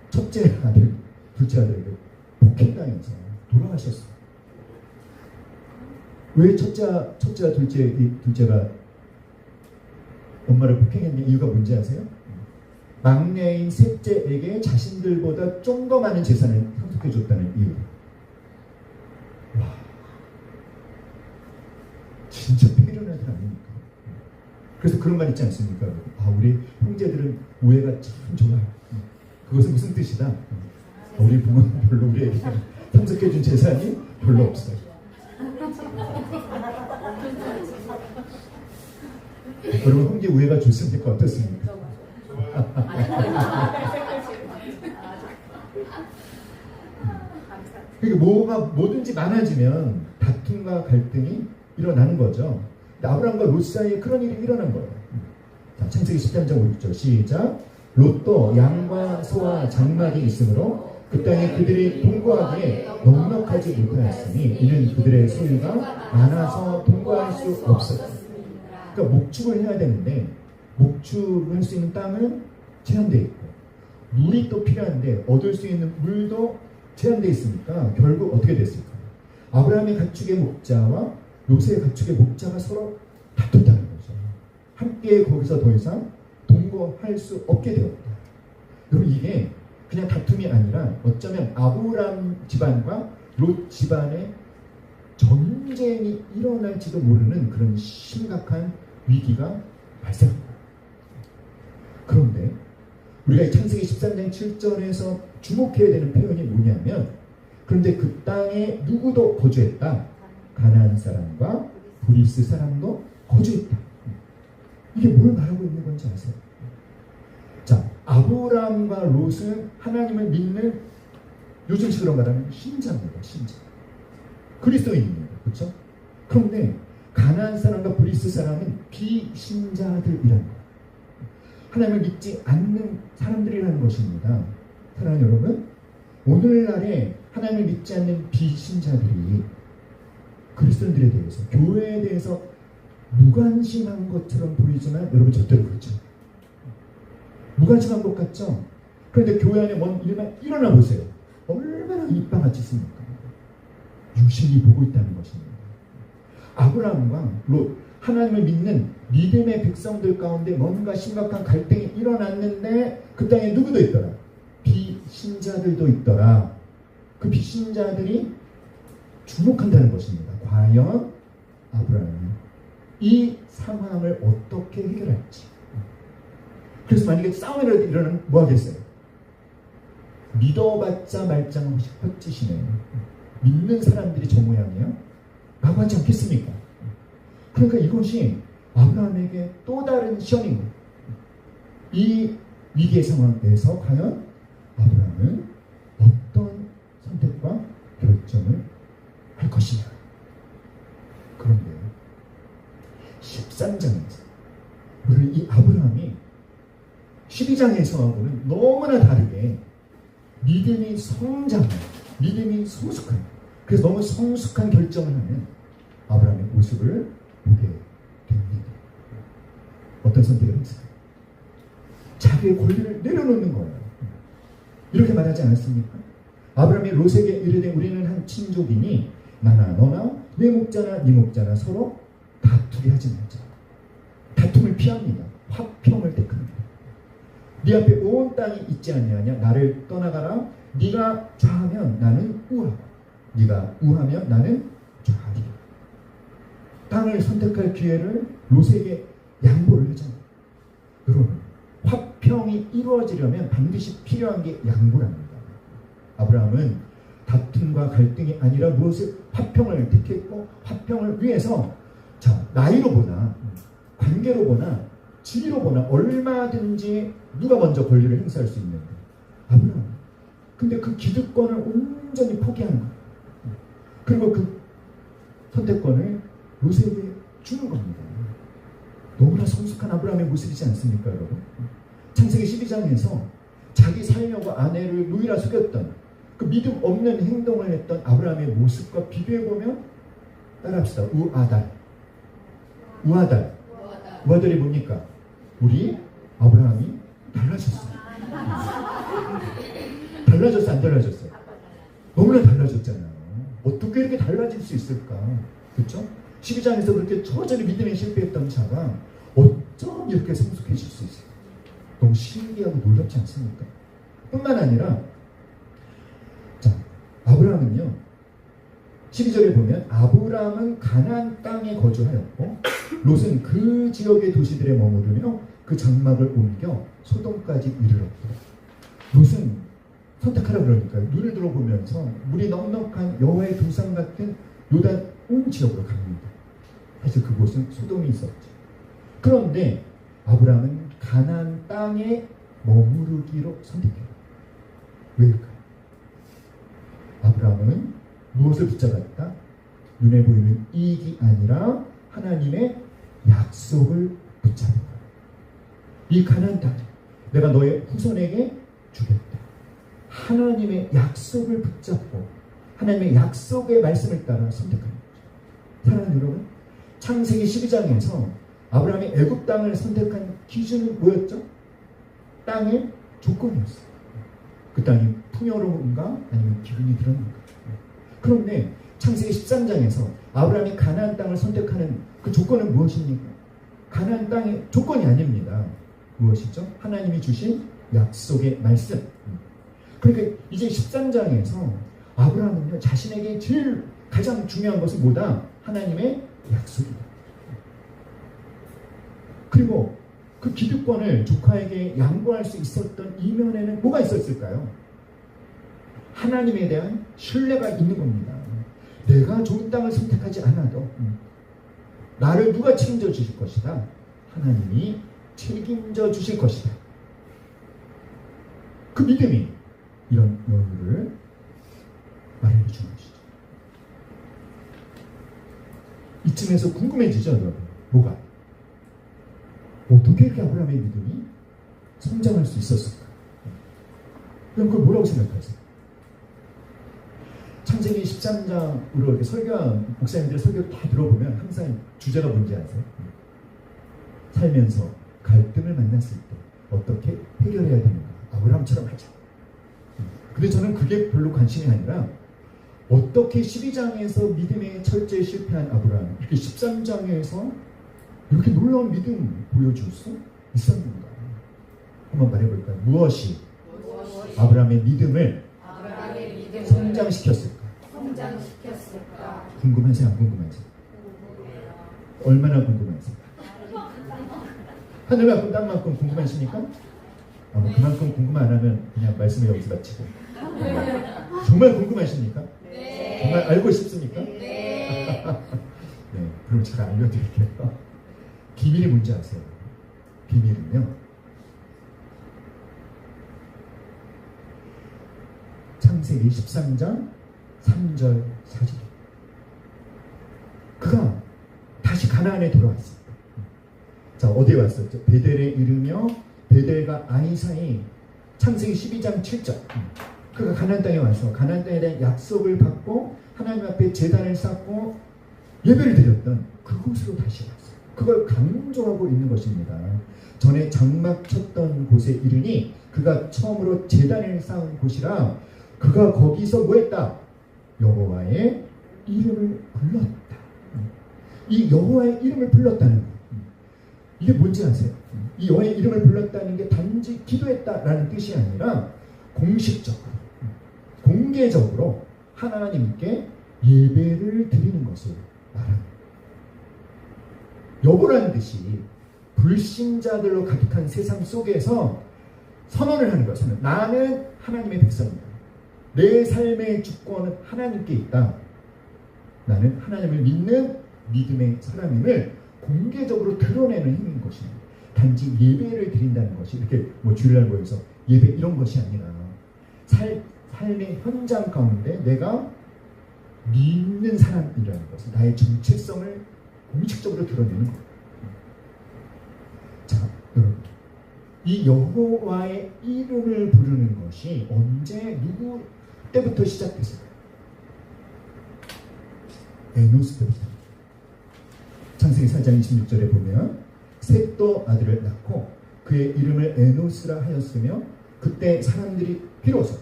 첫째 아들, 둘째 아들에게 폭행당해서 돌아가셨어요. 왜 첫째와 둘째가 엄마를 폭행했냐? 이유가 뭔지 아세요? 막내인 셋째에게 자신들보다 좀 더 많은 재산을 상속해 줬다는 이유. 와, 진짜 패륜한 사람입니까? 그래서 그런 말 있지 않습니까? 우리 형제들은 우애가 참 좋아요. 그것은 무슨 뜻이다? 우리 부모는 별로 우리에게 상속해 준 재산이 별로 없어요. 여러분, 형제 우애가 좋습니까? 어떻습니까? 그러니까 뭐든지 많아지면 다툼과 갈등이 일어나는 거죠. 아브라함과 롯 사이에 그런 일이 일어난 거예요. 자, 창세기 13장 5절 시작. 롯도 양과 소와 장막이 있으므로 그 땅에 그들이 동거하기에 넉넉하지 못하였으니 이는 그들의 소유가 많아서 동거할 수 없었다. 그러니까 목축을 해야 되는데 목축을 할 수 있는 땅은 제한되어 있고 물이 또 필요한데 얻을 수 있는 물도 제한되어 있으니까 결국 어떻게 됐을까? 아브라함의 가축의 목자와 롯의 가축의 목자가 서로 다퉜다는 거죠. 함께 거기서 더 이상 동거할 수 없게 되었다. 여러분, 이게 그냥 다툼이 아니라 어쩌면 아브라함 집안과 롯 집안의 전쟁이 일어날지도 모르는 그런 심각한 위기가 발생합니다. 그런데 우리가 창세기 13장 7절에서 주목해야 되는 표현이 뭐냐면, 그런데 그 땅에 누구도 거주했다. 가나안 사람과 브리스 사람도 거주했다. 이게 뭘 말하고 있는 건지 아세요? 자, 아브라함과 롯은 하나님을 믿는, 요즘식으로 말하면 신자입니다. 신자. 그리스도인입니다. 그렇죠? 그런데 가나안 사람과 브리스 사람은 비신자들이라는 거예요. 하나님을 믿지 않는 사람들이라는 것입니다. 사랑하는 여러분, 오늘날에 하나님을 믿지 않는 비신자들이 그리스도인들에 대해서, 교회에 대해서 무관심한 것처럼 보이지만 여러분 절대로 그렇죠. 무관심한 것 같죠? 그런데 교회 안에 뭔 일만 일어나 보세요. 얼마나 입방아치 씁니까? 유심히 보고 있다는 것입니다. 아브라함과 롯, 하나님을 믿는 믿음의 백성들 가운데 뭔가 심각한 갈등이 일어났는데 그 땅에 누구도 있더라? 비신자들도 있더라. 그 비신자들이 주목한다는 것입니다. 과연 아브라함은 이 상황을 어떻게 해결할지. 그래서 만약에 싸움이라도 일어나면 뭐 하겠어요? 믿어봤자 말짱 헛짓이네. 믿는 사람들이 저 모양이에요? 라고 하지 않겠습니까? 그러니까 이것이 아브라함에게 또 다른 시험인 거예요. 이 위기의 상황에서 과연 아브라함은 어떤 선택과 결정을 할 것이냐. 그런데 13장에서 우리는 이 아브라함이 12장에서하고는 너무나 다르게 믿음이 성장한, 믿음이 성숙한, 그래서 너무 성숙한 결정을 하는 아브라함의 모습을 보게 됩니다. 어떤 선택을 했을까요? 자기의 권리를 내려놓는 거예요. 이렇게 말하지 않았습니까? 아브라함이 롯에게 이르되 우리는 한 친족이니 나나 너나 내 목자나 네 목자나 서로 다투게 하지 말자. 다툼을 피합니다. 화평을 택합니다. 네 앞에 온 땅이 있지 않냐냐. 나를 떠나가라. 네가 좌하면 나는 우하고 네가 우하면 나는 좌하리라. 땅을 선택할 기회를 롯에게 양보를 하잖아요. 여러분, 화평이 이루어지려면 반드시 필요한 게 양보랍니다. 아브라함은 다툼과 갈등이 아니라 무엇을 화평을 택했고, 화평을 위해서 자, 나이로 보나 관계로 보나 지위로 보나 얼마든지 누가 먼저 권리를 행사할 수 있는데 아브라함. 근데 그 기득권을 온전히 포기한 거예요. 그리고 그 선택권을 롯에게 주는 겁니다. 너무나 성숙한 아브라함의 모습이지 않습니까, 여러분? 창세기 12장에서 자기 살려고 아내를 누이라 속였던 그 믿음 없는 행동을 했던 아브라함의 모습과 비교해보면 따라합시다. 우아달이 뭡니까? 우리 아브라함이 달라졌어요. 달라졌어, 안 달라졌어요? 너무나 달라졌잖아요. 어떻게 이렇게 달라질 수 있을까? 그렇죠? 12장에서 그렇게 처절히 믿음에 실패했던 자가 어쩜 이렇게 성숙해질 수 있을까? 너무 신기하고 놀랍지 않습니까? 뿐만 아니라 자, 아브라함은요, 12절에 보면 아브라함은 가나안 땅에 거주하였고 롯은 그 지역의 도시들에 머무르며 그 장막을 옮겨 소돔까지 이르렀고. 롯은 선택하라 그러니까 눈을 들어보면서 물이 넉넉한 여호와의 동산 같은 요단 온 지역으로 갑니다. 사실 그곳은 소돔이 있었죠. 그런데 아브라함은 가나안 땅에 머무르기로 선택해요. 왜일까요? 아브라함은 무엇을 붙잡았다? 눈에 보이는 이익이 아니라 하나님의 약속을 붙잡은 거예요. 이 가나안 땅 내가 너의 후손에게 주겠다. 하나님의 약속을 붙잡고 하나님의 약속의 말씀을 따라 선택하는 거죠. 사랑하는 여러분, 창세기 12장에서 아브라함이 애굽 땅을 선택한 기준은 뭐였죠? 땅의 조건이었어요. 그 땅이 풍요로운가 아니면 기근이 들었는가. 그런데 창세기 13장에서 아브라함이 가나안 땅을 선택하는 그 조건은 무엇입니까? 가나안 땅의 조건이 아닙니다. 무엇이죠? 하나님이 주신 약속의 말씀. 그러니까 이제 13장에서 아브라함은요, 자신에게 제일 가장 중요한 것은 뭐다? 하나님의 약속이다. 그리고 그 기득권을 조카에게 양보할 수 있었던 이면에는 뭐가 있었을까요? 하나님에 대한 신뢰가 있는 겁니다. 내가 좋은 땅을 선택하지 않아도 나를 누가 책임져 주실 것이다. 하나님이 책임져 주실 것이다. 그 믿음이 이런 여유를 마련해 주는 것이죠. 이쯤에서 궁금해지죠, 여러분. 뭐가? 어떻게 이렇게 아브라함의 믿음이 성장할 수 있었을까? 그럼 그걸 뭐라고 생각하세요? 창세기 13장으로 이렇게 설교한 목사님들 설교 다 들어보면 항상 주제가 뭔지 아세요? 살면서 갈등을 만났을 때 어떻게 해결해야 되는가? 아브라함처럼 하자. 근데 저는 그게 별로 관심이 아니라 어떻게 12장에서 믿음에 철저히 실패한 아브라함 이렇게 13장에서 이렇게 놀라운 믿음 보여줄 수 있었는가? 한번 말해볼까요? 무엇이 아브라함의 믿음을 성장시켰을까? 궁금하세요? 안 궁금하세요? 얼마나 궁금하세요? 하늘만큼 땅만큼 궁금하십니까? 뭐 그만큼 궁금 안 하면 그냥 말씀을 여기서 마치고. 정말 궁금하십니까? 네. 정말 알고 싶습니까? 네. 네, 그럼 제가 알려드릴게요. 비밀이 뭔지 아세요? 비밀은요, 창세기 13장 3절 4절. 그가 다시 가나안에 돌아왔습니다. 자, 어디에 왔었죠? 베델에 이르며 베델과 아이 사이. 창세기 12장 7절. 그가 가나안 땅에 와서 가나안 땅에 대한 약속을 받고 하나님 앞에 제단을 쌓고 예배를 드렸던 그곳으로 다시 왔어요. 그걸 강조하고 있는 것입니다. 전에 장막 쳤던 곳에 이르니 그가 처음으로 제단을 쌓은 곳이라 그가 거기서 뭐했다? 여호와의 이름을 불렀다. 이 여호와의 이름을 불렀다는 것, 이게 뭔지 아세요? 이 여호와의 이름을 불렀다는 게 단지 기도했다라는 뜻이 아니라 공식적으로, 공개적으로 하나님께 예배를 드리는 것을 말합니다. 여보라는 뜻이 불신자들로 가득한 세상 속에서 선언을 하는 거예요. 선언. 나는 하나님의 백성이다. 내 삶의 주권은 하나님께 있다. 나는 하나님을 믿는 믿음의 사람임을 공개적으로 드러내는 힘인 것입니다. 단지 예배를 드린다는 것이 이렇게 주일날 모여서 예배 이런 것이 아니라 삶의 현장 가운데 내가 믿는 사람이라는 것을, 나의 정체성을 공식적으로 드러내는 거예요. 자, 여러분, 이 여호와의 이름을 부르는 것이 언제 누구 때부터 시작됐을까요? 에노스 때부터. 창세기 4장 26절에 보면 셋도 아들을 낳고 그의 이름을 에노스라 하였으며 그때 사람들이 비로소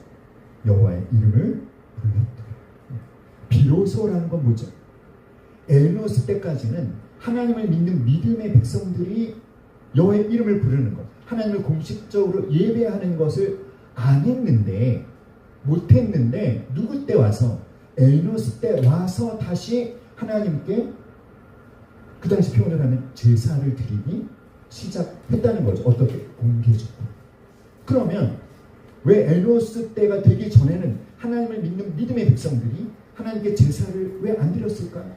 여호와의 이름을 불렀더라. 비로소라는 건 뭐죠? 에노스 때까지는 하나님을 믿는 믿음의 백성들이 여호와의 이름을 부르는 것, 하나님을 공식적으로 예배하는 것을 안 했는데, 못했는데 누구 때 와서? 에노스 때 와서 다시 하나님께 그 당시 표현을 하면 제사를 드리기 시작했다는 거죠. 어떻게? 공개적으로. 그러면 왜 에노스 때가 되기 전에는 하나님을 믿는 믿음의 백성들이 하나님께 제사를 왜 안 드렸을까요?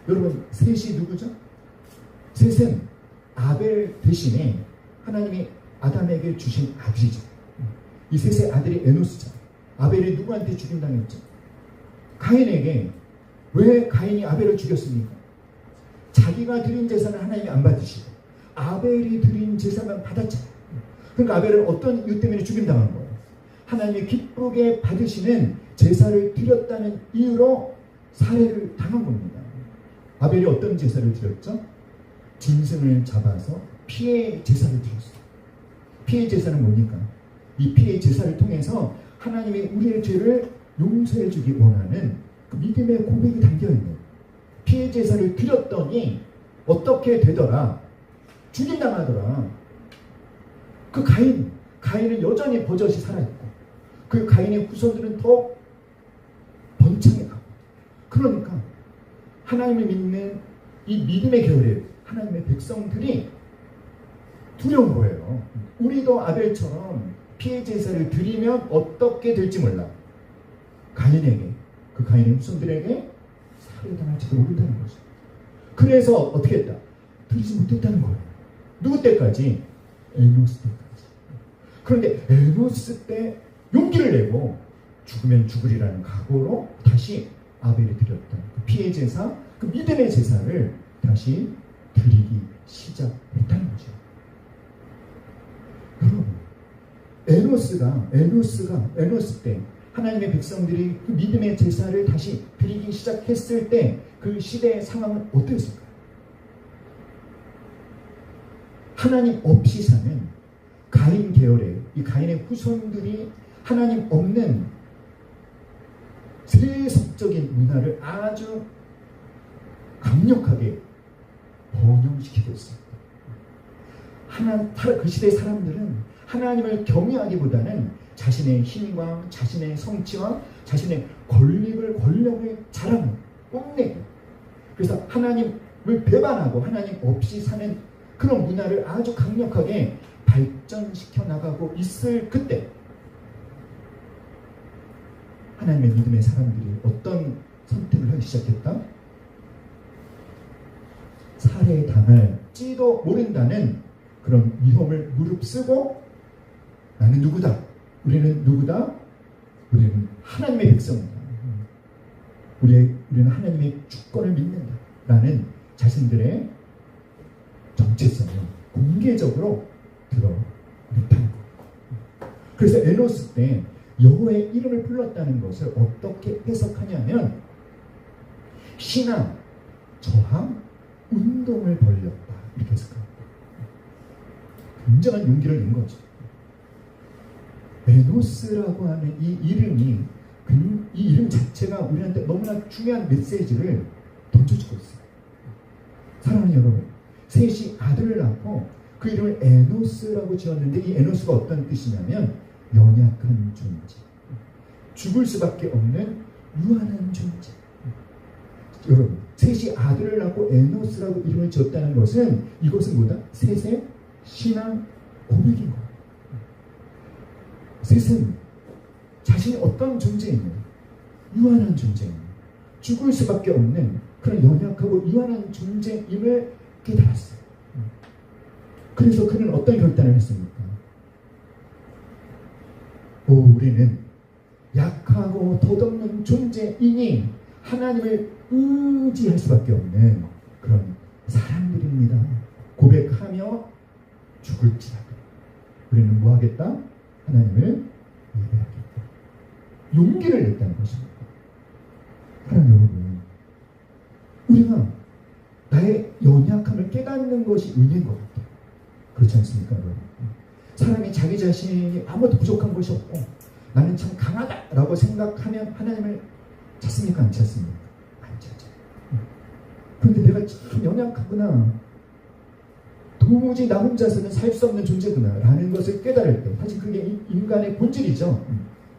여러분, 셋이 누구죠? 셋은 아벨 대신에 하나님이 아담에게 주신 아들이죠. 이 셋의 아들이 에노스죠. 아벨이 누구한테 죽임당했죠? 가인에게. 왜 가인이 아벨을 죽였습니까? 자기가 드린 제사는 하나님이 안 받으시고 아벨이 드린 제사만 받았잖아요. 그러니까 아벨은 어떤 이유 때문에 죽임당한 거예요? 하나님이 기쁘게 받으시는 제사를 드렸다는 이유로 살해를 당한 겁니다. 아벨이 어떤 제사를 드렸죠? 짐승을 잡아서 피해 제사를 드렸어요. 피해 제사는 뭡니까? 이 피해 제사를 통해서 하나님이 우리의 죄를 용서해 주기 원하는 그 믿음의 고백이 담겨있는 피해 제사를 드렸더니 어떻게 되더라? 죽임당하더라. 그 가인은 여전히 버젓이 살아있고 그 가인의 후손들은 더 번창해 가고, 그러니까 하나님을 믿는 이 믿음의 계열의 하나님의 백성들이 두려운 거예요. 우리도 아벨처럼 피해 제사를 드리면 어떻게 될지 몰라. 가인에게, 그 가인의 후손들에게 살해당할지도 모른다는 거죠. 그래서 어떻게 했다? 드리지 못했다는 거예요. 누구 때까지? 에노스 때까지. 그런데 에노스 때 용기를 내고 죽으면 죽으리라는 각오로 다시 아벨이 드렸던 그 피해 제사, 그 믿음의 제사를 다시 드리기 시작했다는 거죠. 여러분, 에노스 때 하나님의 백성들이 그 믿음의 제사를 다시 드리기 시작했을 때 그 시대의 상황은 어땠을까요? 하나님 없이 사는 가인 계열의 이 가인의 후손들이 하나님 없는 세속적인 문화를 아주 강력하게 번영시키고 있습니다. 그 시대의 사람들은 하나님을 경외하기보다는 자신의 힘과 자신의 성취와 자신의 권력을 자랑하고 뽐내고, 그래서 하나님을 배반하고 하나님 없이 사는 그런 문화를 아주 강력하게 발전시켜 나가고 있을 그때 하나님의 믿음의 사람들이 어떤 선택을 하기 시작했다? 살해당할지도 모른다는 그런 위험을 무릅쓰고 나는 누구다? 우리는 누구다? 우리는 하나님의 백성이다. 우리는 하나님의 주권을 믿는다. 라는 자신들의 정체성을 공개적으로 드러냈다는 것. 그래서 에노스 때 여호와의 이름을 불렀다는 것을 어떻게 해석하냐면 신앙, 저항, 운동을 벌였다. 이렇게 해석합니다. 굉장한 용기를 낸 거죠. 에노스라고 하는 이 이름 자체가 우리한테 너무나 중요한 메시지를 던져주고 있어요. 사랑하는 여러분, 셋이 아들을 낳고 그 이름을 에노스라고 지었는데 이 에노스가 어떤 뜻이냐면 연약한 존재, 죽을 수밖에 없는 유한한 존재. 여러분, 셋이 아들을 낳고 에노스라고 이름을 지었다는 것은 이것은 뭐다? 셋의 신앙 고백인 거예요. 셋은 자신이 어떤 존재이며 유한한 존재이며 죽을 수밖에 없는 그런 연약하고 유한한 존재임을 깨달았어요. 그래서 그는 어떤 결단을 했습니까? 우리는 약하고 덧없는 존재이니 하나님을 의지할 수밖에 없는 그런 사람들입니다. 고백하며 죽을지라도 우리는 뭐 하겠다? 하나님을 예배하겠다. 용기를 냈다는 것입니다. 사랑하는 여러분, 우리가 나의 연약함을 깨닫는 것이 은혜인 것 같아요. 그렇지 않습니까, 여러분? 사람이 자기 자신이 아무것도 부족한 것이 없고 나는 참 강하다라고 생각하면 하나님을 찾습니까? 안 찾습니까? 안 찾아요. 그런데 내가 참 연약하구나, 도무지 나 혼자서는 살 수 없는 존재구나 라는 것을 깨달을 때, 사실 그게 인간의 본질이죠.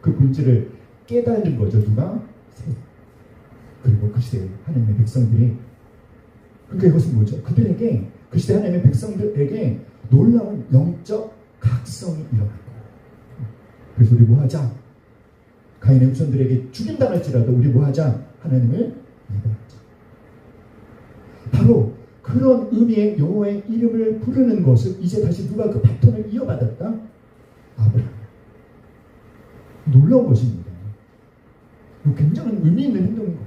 그 본질을 깨달은 거죠. 누가? 셋. 그리고 그 시대 하나님의 백성들이. 그러니까 이것은 뭐죠? 그들에게, 그 시대 하나님의 백성들에게 놀라운 영적 각성이 일어날 거예요. 그래서 우리 뭐 하자? 가인의 후손들에게 죽임당할지라도 우리 뭐 하자? 하나님을 예배하자. 바로 그런 의미의 여호와의 이름을 부르는 것을 이제 다시 누가 그 바톤을 이어받았다? 아브라함. 놀라운 것입니다. 굉장히 의미 있는 행동인 거예요.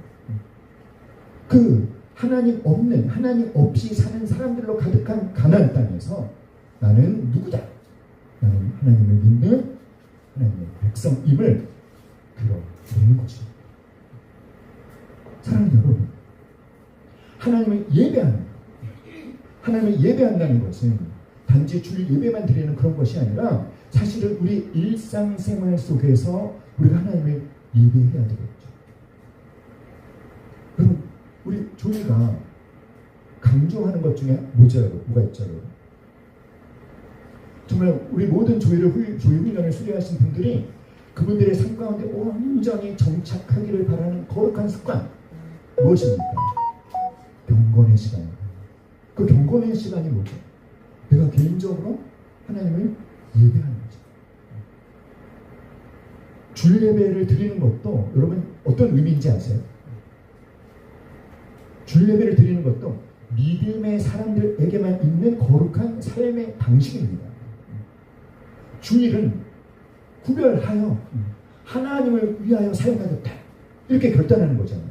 그 하나님 없는, 하나님 없이 사는 사람들로 가득한 가나안 땅에서 나는 누구다? 나는 하나님을 믿는 하나님의 백성임을 드러내는 것입니다. 사랑하는 여러분, 하나님을 예배하는, 하나님을 예배한다는 것은 단지 주일 예배만 드리는 그런 것이 아니라 사실은 우리 일상생활 속에서 우리가 하나님을 예배해야 되겠죠. 여러분, 우리 조이가 강조하는 것 중에 뭐가 있죠? 정말 우리 모든 조이 훈련을 수료하신 분들이 그분들의 삶 가운데 온전히 정착하기를 바라는 거룩한 습관, 무엇입니까? 경건의 시간입니다. 그 경건의 시간이 뭐죠? 내가 개인적으로 하나님을 예배하는 거죠. 줄 예배를 드리는 것도 여러분 어떤 의미인지 아세요? 줄 예배를 드리는 것도 믿음의 사람들에게만 있는 거룩한 삶의 방식입니다. 주일은 구별하여 하나님을 위하여 사용하겠다 이렇게 결단하는 거잖아요.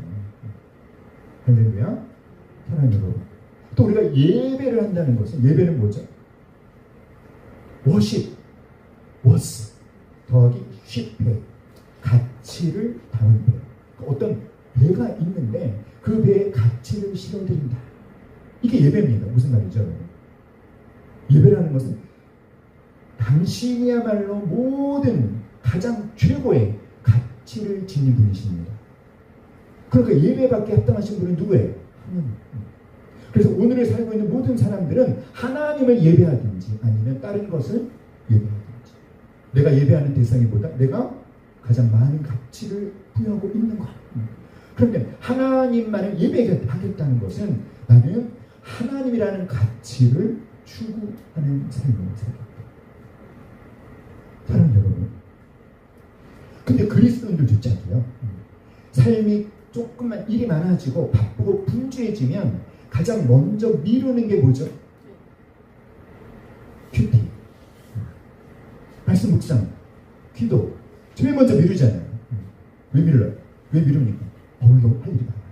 할렐루야. 사랑하는 여러분, 또 우리가 예배를 한다는 것은, 예배는 뭐죠? 워십, 워스 더하기 쉽배, 가치를 담은 배. 어떤 배가 있는데 그 배에 가치를 실어드린다. 이게 예배입니다. 무슨 말이죠? 예배라는 것은 당신이야말로 모든 가장 최고의 가치를 지닌 분이십니다. 그러니까 예배받게 합당하신 분은 누구예요? 하나님. 그래서 오늘을 살고 있는 모든 사람들은 하나님을 예배하든지 아니면 다른 것을 예배하든지, 내가 예배하는 대상이보다 내가 가장 많은 가치를 부여하고 있는 것. 그런데 하나님만을 예배하겠다는 것은 나는 하나님이라는 가치를 추구하는 삶을 살겠다. 사랑하는 여러분, 근데 그리스도인들도 있잖아요. 삶이 조금만 일이 많아지고 바쁘고 분주해지면 가장 먼저 미루는 게 뭐죠? 큐티, 말씀 묵상, 기도. 제일 먼저 미루잖아요. 왜 미뤄요? 왜 미룹니까? 너무 할 일이 많아요.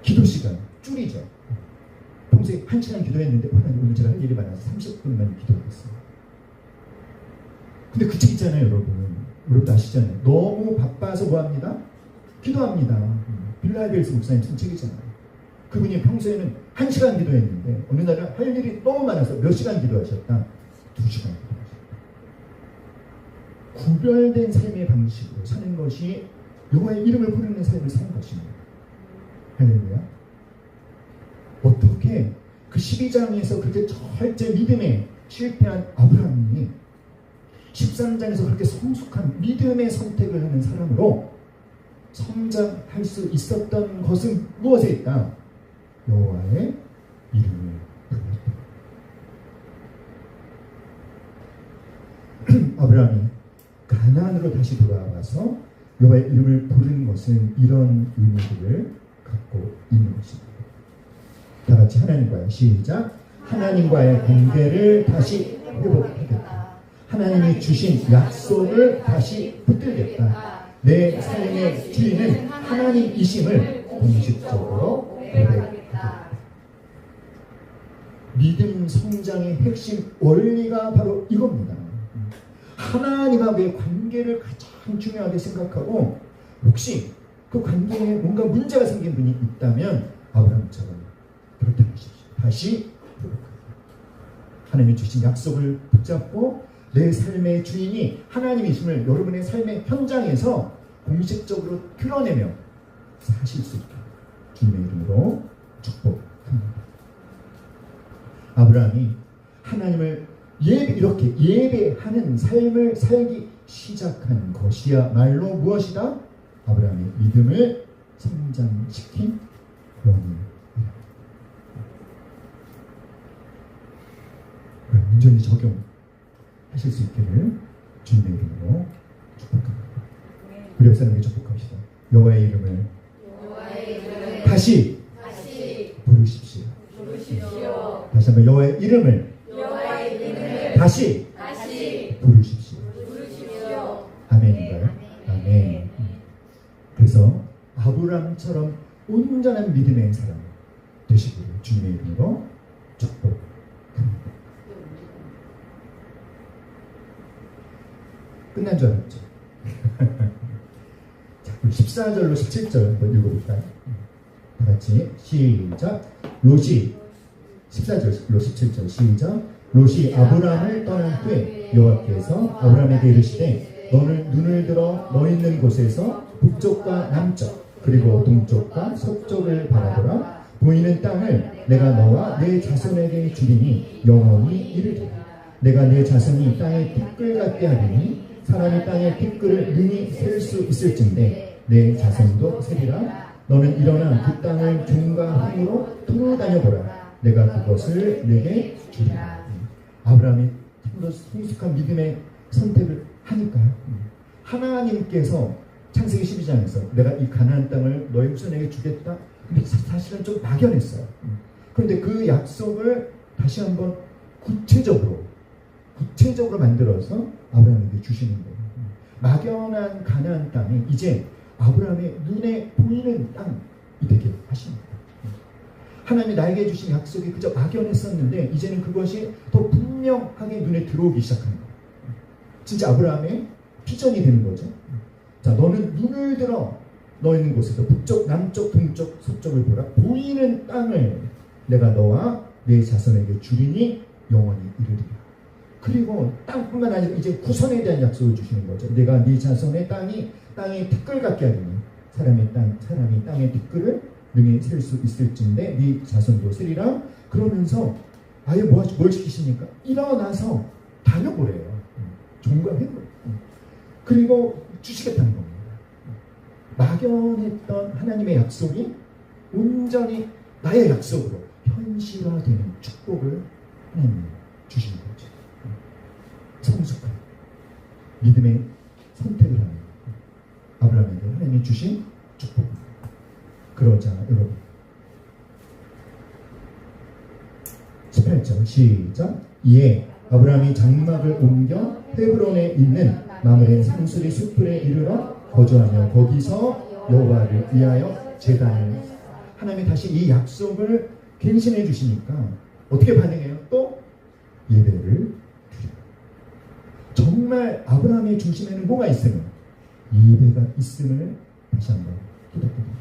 기도 시간 줄이죠. 평소에 1시간 기도했는데 오늘 제가 할 일이 많아서 30분만 기도하겠습니다. 근데 그 책 있잖아요, 여러분. 여러분 아시잖아요. 너무 바빠서 뭐합니다? 기도합니다. 빌라이벨스 목사님 쓴 책이잖아요. 그분이 평소에는 1시간 기도했는데 어느 날은 할 일이 너무 많아서 몇 시간 기도하셨다? 2시간 기도하셨다. 구별된 삶의 방식으로 사는 것이 여호와의 이름을 부르는 삶을 사는 것입니다. 할렐루야. 어떻게 그 12장에서 그렇게 절제 믿음에 실패한 아브라함이 13장에서 그렇게 성숙한 믿음의 선택을 하는 사람으로 성장할 수 있었던 것은 무엇에 있다? 여호와의 이름을 불렀다. 아브라함이 가나안으로 다시 돌아와서 여호와의 이름을 부르는 것은 이런 의미들을 갖고 있는 것입니다. 다 같이 하나님과의 시작. 하나님과의 관계를 다시 회복하겠다. 하나님이 주신 약속을 다시 붙들겠다. 내 삶의 주인은 하나님이심을 공식적으로 고백하겠다. 믿음 성장의 핵심 원리가 바로 이겁니다. 하나님과의 관계를 가장 중요하게 생각하고, 혹시 그 관계에 뭔가 문제가 생긴 분이 있다면 아브라함처럼 그렇게 하십시오. 다시 회복하겠다. 하나님이 주신 약속을 붙잡고 내 삶의 주인이 하나님이심을 여러분의 삶의 현장에서 공식적으로 드러내며 사실 수 있게 주님의 이름으로 축복합니다. 아브라함이 하나님을 이렇게 예배하는 삶을 살기 시작한 것이야말로 무엇이다? 아브라함의 믿음을 성장시킨 원인이다. 온전히 적용하실 수 있기를 주님의 이름으로 축복합니다. 우리 옆사람에게 축복합시다. 여호와의 이름을 다시 부르십시오. 다시 한번 여호와의 이름을 다시 부르십시오. 아멘인가요? 아멘. 그래서 아브라함처럼 온전한 믿음의 사람 되시기를 주님의 이름으로 축복합니다. 끝난 줄 알았죠? 자, 14절로 17절 한번 읽어볼까요? 다 같이 시작. 롯이 14절로 17절 시작. 롯이 아브라함을 떠난 후에 여호와께서 아브라함에게 이르시되 너는 눈을 들어 너 있는 곳에서 북쪽과 남쪽 그리고 동쪽과 서쪽을 바라보라. 보이는 땅을 내가 너와 내 자손에게 주리니 영원히 이르리라. 내가 내 자손이 땅의 티끌 같게 하리니 사람이 땅의 티끌을 능히 셀 수 있을진데 내 자손도 세리라. 너는 일어나 그 땅을 종과 힘으로 두루 다녀보라. 내가 그것을 내게 주리라. 아브라함이 참으로 성숙한 믿음의 선택을 하니까요. 하나님께서 창세기 12장에서 내가 이 가나안 땅을 너의 후손에게 주겠다. 근데 사실은 좀 막연했어요. 그런데 그 약속을 다시 한번 구체적으로 만들어서 아브라함에게 주시는 거예요. 막연한 가나안 땅이 이제 아브라함의 눈에 보이는 땅이 되게 하십니다. 하나님이 나에게 주신 약속이 그저 막연했었는데 이제는 그것이 더 분명하게 눈에 들어오기 시작하는 거예요. 진짜 아브라함의 비전이 되는 거죠. 자, 너는 눈을 들어 너 있는 곳에서 북쪽, 남쪽, 동쪽, 서쪽을 보라. 보이는 땅을 내가 너와 내 자손에게 주리니 영원히 이르리라. 그리고 땅뿐만 아니라 이제 후손에 대한 약속을 주시는 거죠. 내가 네 자손의 땅의 티끌 같게 하리니 사람이 땅의 티끌을 능히 셀 수 있을진데 네 자손도 세리라. 그러면서 아예 뭘 시키십니까? 일어나서 다녀보래요. 종각해보래요. 그리고 주시겠다는 겁니다. 막연했던 하나님의 약속이 온전히 나의 약속으로 현실화되는 축복을 하나님이 주시는 거죠. 성숙한 믿음의 선택을 하는 아브라함에게 하나님이 주신 축복입니다. 그러자 여러분 18절 시작. 이에 아브라함이 장막을 옮겨 헤브론에 있는 마므레 상수리 숲풀에 이르러 거주하며 거기서 여호와를 위하여 제단을. 하나님이 다시 이 약속을 갱신해 주시니까 어떻게 반응해요? 또 예배를 드려요. 정말 아브라함의 중심에는 뭐가 있으면 예배가 있음을 다시 한번 깨닫습니다.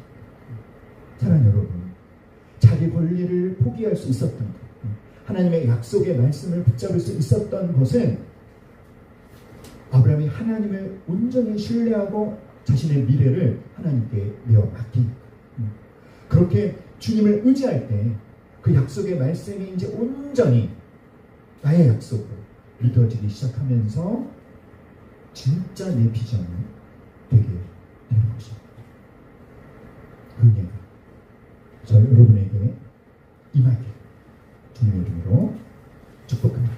사랑하는 여러분, 자기 권리를 포기할 수 있었던 것, 하나님의 약속의 말씀을 붙잡을 수 있었던 것은 아브라함이 하나님을 온전히 신뢰하고 자신의 미래를 하나님께 내어 맡기니까. 그렇게 주님을 의지할 때 그 약속의 말씀이 이제 온전히 나의 약속으로 믿어지기 시작하면서 진짜 내 비전이 되게 되는 것입니다. 그 예가 저 여러분에게 임하게 주님의 이름으로 축복합니다.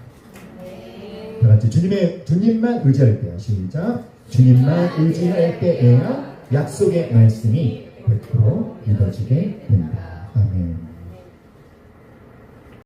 다 같이 주님만 의지할 때야. 시작. 주님만 의지할 때에야 약속의 말씀이 100% 믿어지게 된다. 아멘.